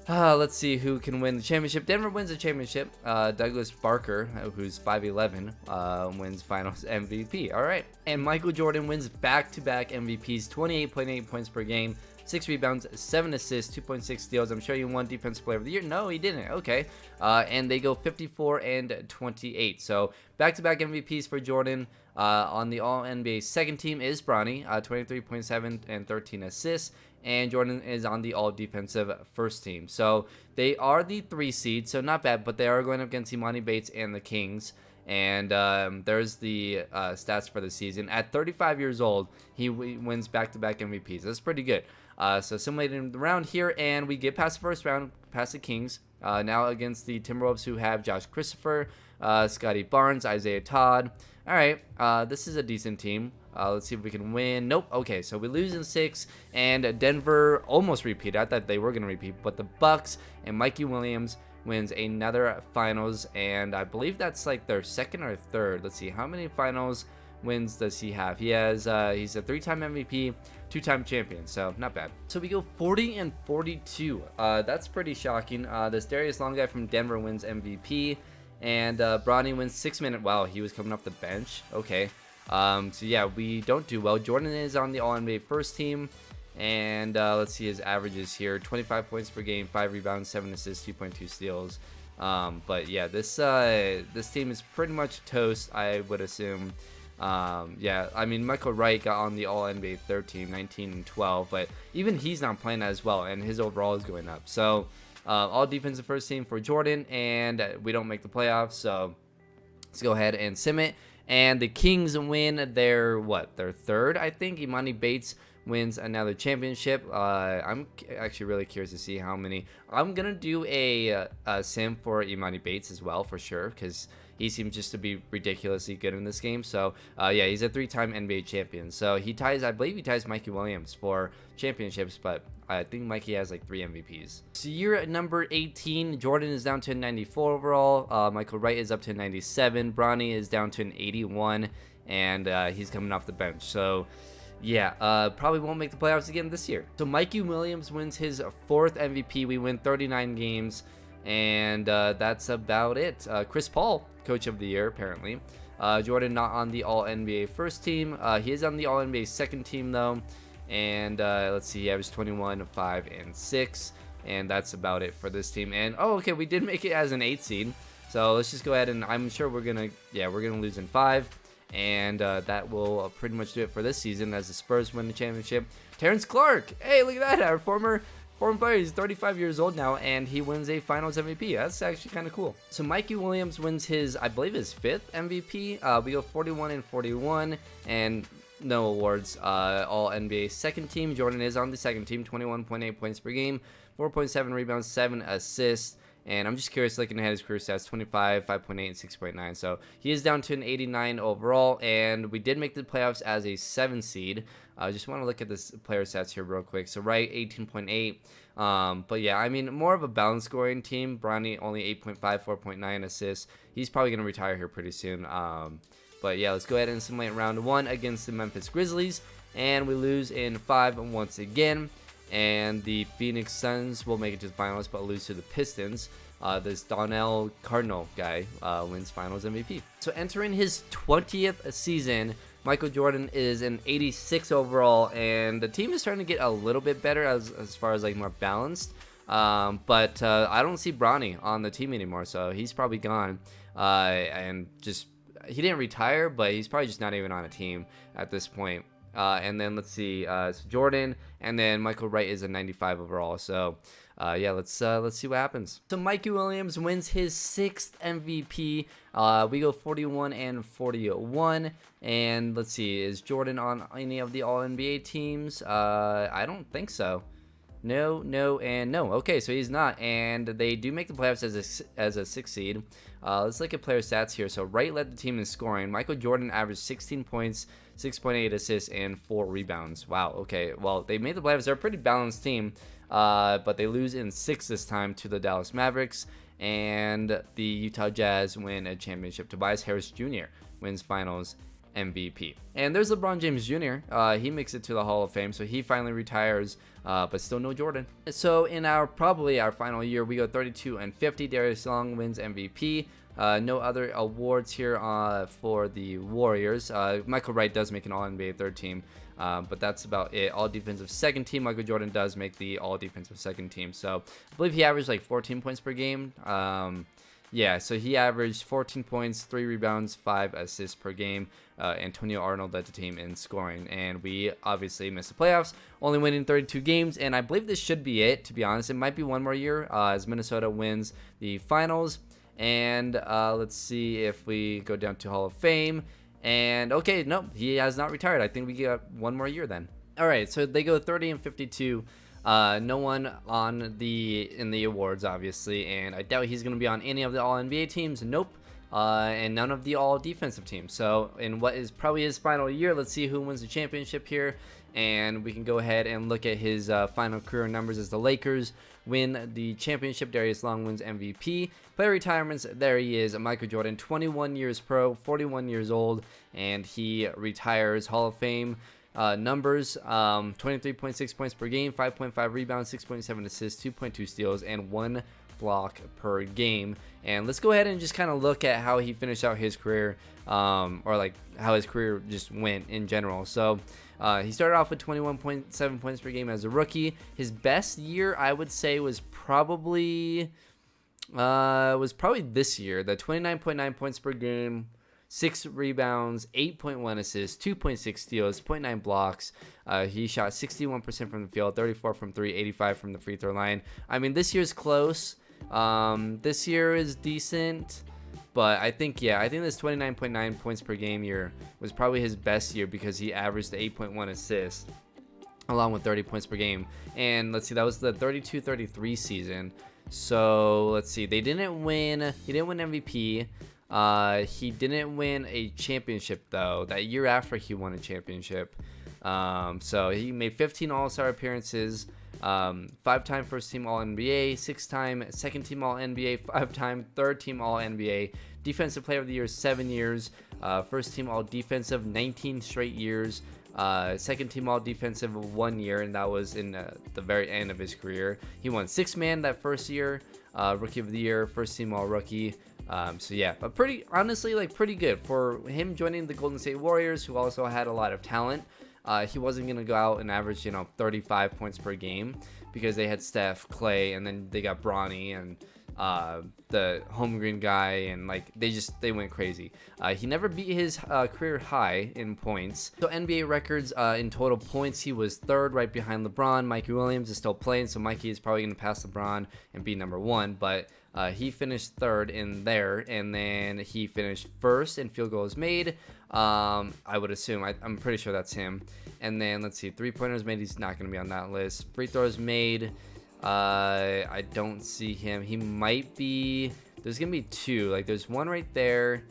let's see who can win the championship. Denver wins the championship. Douglas Barker, who's 5'11", wins Finals MVP. All right. And Michael Jordan wins back-to-back MVPs, 28.8 points per game, 6 rebounds, 7 assists, 2.6 steals. I'm sure he won Defensive Player of the Year. No, he didn't. Okay. And they go 54 and 28. So back-to-back MVPs for Jordan. On the All-NBA second team is Bronny, 23.7 and 13 assists. And Jordan is on the all-defensive first team. So they are the 3 seed, so not bad, but they are going up against Imani Bates and the Kings. And there's the stats for the season. At 35 years old, he wins back-to-back MVPs. That's pretty good. So simulating the round here, and we get past the first round, past the Kings. Now against the Timberwolves, who have Josh Christopher, Scotty Barnes, Isaiah Todd. All right, this is a decent team. Let's see if we can win. Nope. Okay, so we lose in 6, and Denver almost repeated. I thought they were going to repeat, but the Bucks and Mikey Williams wins another finals, and I believe that's like their second or third. Let's see, how many finals wins does he have? He has he's a 3-time MVP, 2-time champion, so not bad. So we go 40 and 42. That's pretty shocking. This Darius Long guy from Denver wins MVP, and Bronny wins 6-minute. Wow, he was coming off the bench. Okay. So yeah, we don't do well. Jordan is on the All-NBA first team, and let's see his averages here: 25 points per game, 5 rebounds, 7 assists, 2.2 steals. But yeah, this team is pretty much toast, I would assume. Yeah, I mean, Michael Wright got on the All-NBA third team, 19 and 12, but even he's not playing as well, and his overall is going up. So all defensive first team for Jordan, and we don't make the playoffs. So let's go ahead and sim it. And the Kings win their third, I think. Imani Bates wins another championship. I'm actually really curious to see how many. I'm gonna do a sim for Imani Bates as well, for sure, because he seems just to be ridiculously good in this game. So yeah, he's a 3-time NBA champion. So he ties, I believe he ties Mikey Williams for championships, but I think Mikey has like 3 MVPs. So year number 18, Jordan is down to a 94 overall. Michael Wright is up to a 97. Bronny is down to an 81, and he's coming off the bench. So yeah, probably won't make the playoffs again this year. So Mikey Williams wins his 4th MVP. We win 39 games, and that's about it. Chris Paul, Coach of the Year, apparently. Jordan not on the All-NBA first team. He is on the All-NBA second team, though. And let's see, he averaged 21, 5, and 6. And that's about it for this team. And, oh, okay, we did make it as an 8 seed. So let's just go ahead, and I'm sure we're going to lose in 5. And that will pretty much do it for this season as the Spurs win the championship. Terrence Clark, hey, look at that, our former player. He's 35 years old now, and he wins a Finals MVP. That's actually kind of cool. So Mikey Williams wins his, I believe, his 5th MVP. We go 41 and 41, and no awards. All NBA second team. Jordan is on the second team. 21.8 points per game, 4.7 rebounds, 7 assists. And I'm just curious, looking at his career stats: 25, 5.8, and 6.9. So he is down to an 89 overall, and we did make the playoffs as a 7 seed. I just want to look at this player stats here real quick. So Wright, 18.8. But yeah, I mean, more of a balanced scoring team. Bronny only 8.5, 4.9 assists. He's probably going to retire here pretty soon. But yeah, let's go ahead and simulate round 1 against the Memphis Grizzlies. And we lose in 5 once again. And the Phoenix Suns will make it to the finals, but lose to the Pistons. This Donnell Cardinal guy wins Finals MVP. So entering his 20th season, Michael Jordan is an 86 overall, and the team is starting to get a little bit better as far as like more balanced. But I don't see Bronny on the team anymore, so he's probably gone. And just, he didn't retire, but he's probably just not even on a team at this point. And then let's see, it's Jordan, and then Michael Wright is a 95 overall. So yeah, let's see what happens. So Mikey Williams wins his 6th MVP. We go 41 and 41. And let's see, is Jordan on any of the All NBA teams? I don't think so. No, no, and no. Okay, so he's not, and they do make the playoffs as a 6 seed. Let's look at player stats here. So Wright led the team in scoring. Michael Jordan averaged 16 points, 6.8 assists, and 4 rebounds. Wow. Okay. Well, they made the playoffs. They're a pretty balanced team, but they lose in 6 this time to the Dallas Mavericks, and the Utah Jazz win a championship. Tobias Harris Jr. wins Finals MVP. And there's LeBron James Jr. He makes it to the Hall of Fame, so he finally retires, but still no Jordan. So in probably our final year, we go 32 and 50. Darius Long wins MVP. No other awards here for the Warriors. Michael Wright does make an All-NBA third team, but that's about it. All defensive second team. Michael Jordan does make the all defensive second team. So I believe he averaged like 14 points per game. Yeah, so he averaged 14 points, 3 rebounds, 5 assists per game. Antonio Arnold led the team in scoring, and we obviously missed the playoffs, only winning 32 games, and I believe this should be it, to be honest. It might be one more year as Minnesota wins the finals. And let's see if we go down to Hall of Fame. And okay, no, he has not retired. I think we got one more year then. All right, so they go 30 and 52. No one in the awards, obviously, and I doubt he's going to be on any of the All-NBA teams. Nope. And none of the all-defensive teams. So in what is probably his final year, let's see who wins the championship here, and we can go ahead and look at his final career numbers as the Lakers win the championship. Darius Long wins MVP. Player retirements, there he is, Michael Jordan, 21 years pro, 41 years old, and he retires. Hall of Fame numbers, 23.6 points per game, 5.5 rebounds, 6.7 assists, 2.2 steals, and 1 block per game. And let's go ahead and just kind of look at how he finished out his career, or like how his career just went in general. So he started off with 21.7 points per game as a rookie. His best year, I would say, was probably this year. The 29.9 points per game, 6 rebounds, 8.1 assists, 2.6 steals, 0.9 blocks. He shot 61% from the field, 34 from 3, 85 from the free throw line. I mean, this year's close. This year is decent, but I think this 29.9 points per game year was probably his best year because he averaged 8.1 assists along with 30 points per game. And let's see, that was the 32-33 season. So let's see, he didn't win MVP. He didn't win a championship though. That year after he won a championship. So he made 15 All-Star appearances, 5-time first team All-NBA, 6-time second team All-NBA, 5-time third team All-NBA, defensive player of the year 7 years, first team All-Defensive 19 straight years, second team All-Defensive 1 year, and that was in the very end of his career. He won 6-man that first year, rookie of the year, first team All-Rookie. So yeah, but honestly, pretty good for him joining the Golden State Warriors, who also had a lot of talent. He wasn't going to go out and average, 35 points per game because they had Steph, Clay, and then they got Bronny and the Holmgren guy, and they went crazy. He never beat his career high in points. So NBA records in total points, he was third, right behind LeBron. Mikey Williams is still playing, so Mikey is probably going to pass LeBron and be number 1, but he finished third in there, and then he finished first in field goals made. I would assume. I'm pretty sure that's him. And then let's see, 3-pointers made. He's not going to be on that list. Free throws made. I don't see him. He might be. There's going to be 2. There's one right there,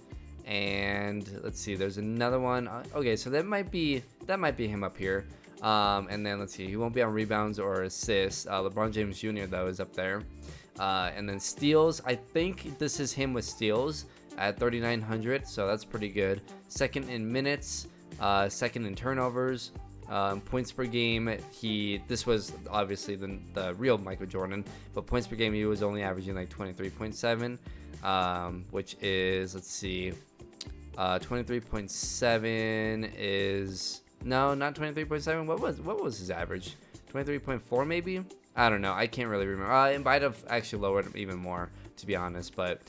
and let's see. There's another one. Okay, so that might be him up here. And then let's see. He won't be on rebounds or assists. LeBron James Jr. though is up there. And then steals, I think this is him with steals at 3,900, so that's pretty good. Second in minutes, second in turnovers, points per game. This was obviously the real Michael Jordan, but points per game he was only averaging 23.7, which is, let's see, 23.7 is no, not 23.7. What was his average? 23.4 maybe. I don't know. I can't really remember. It might have actually lowered even more, to be honest. But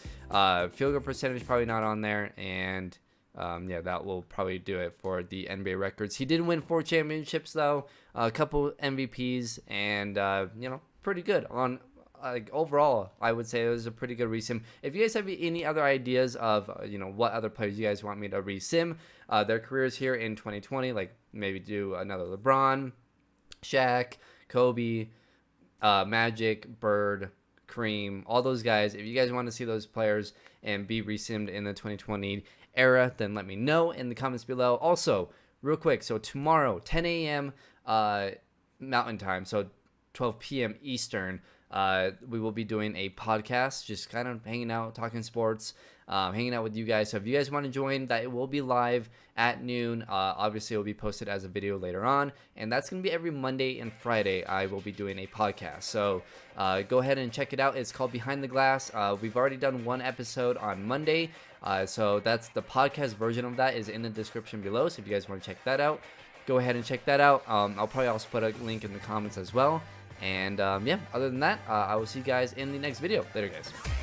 field goal percentage probably not on there, and Yeah, that will probably do it for the NBA records. He did win 4 championships though, a couple MVPs, and pretty good on. Like overall, I would say it was a pretty good resim. If you guys have any other ideas of what other players you guys want me to resim their careers here in 2020, like maybe do another LeBron, Shaq, Kobe, Magic, Bird, Kareem, all those guys. If you guys want to see those players and be resimmed in the 2020 era, then let me know in the comments below. Also, real quick, so tomorrow, 10 a.m. Mountain Time, so 12 p.m. Eastern, we will be doing a podcast, just kind of hanging out, talking sports, hanging out with you guys. So if you guys want to join, that it will be live at noon. Obviously, it will be posted as a video later on, and that's going to be every Monday and Friday. I will be doing a podcast. So go ahead and check it out. It's called Behind the Glass. We've already done one episode on Monday. So that's the podcast version of that is in the description below. So if you guys want to check that out, go ahead and check that out. I'll probably also put a link in the comments as well. And yeah, other than that, I will see you guys in the next video. Later, guys.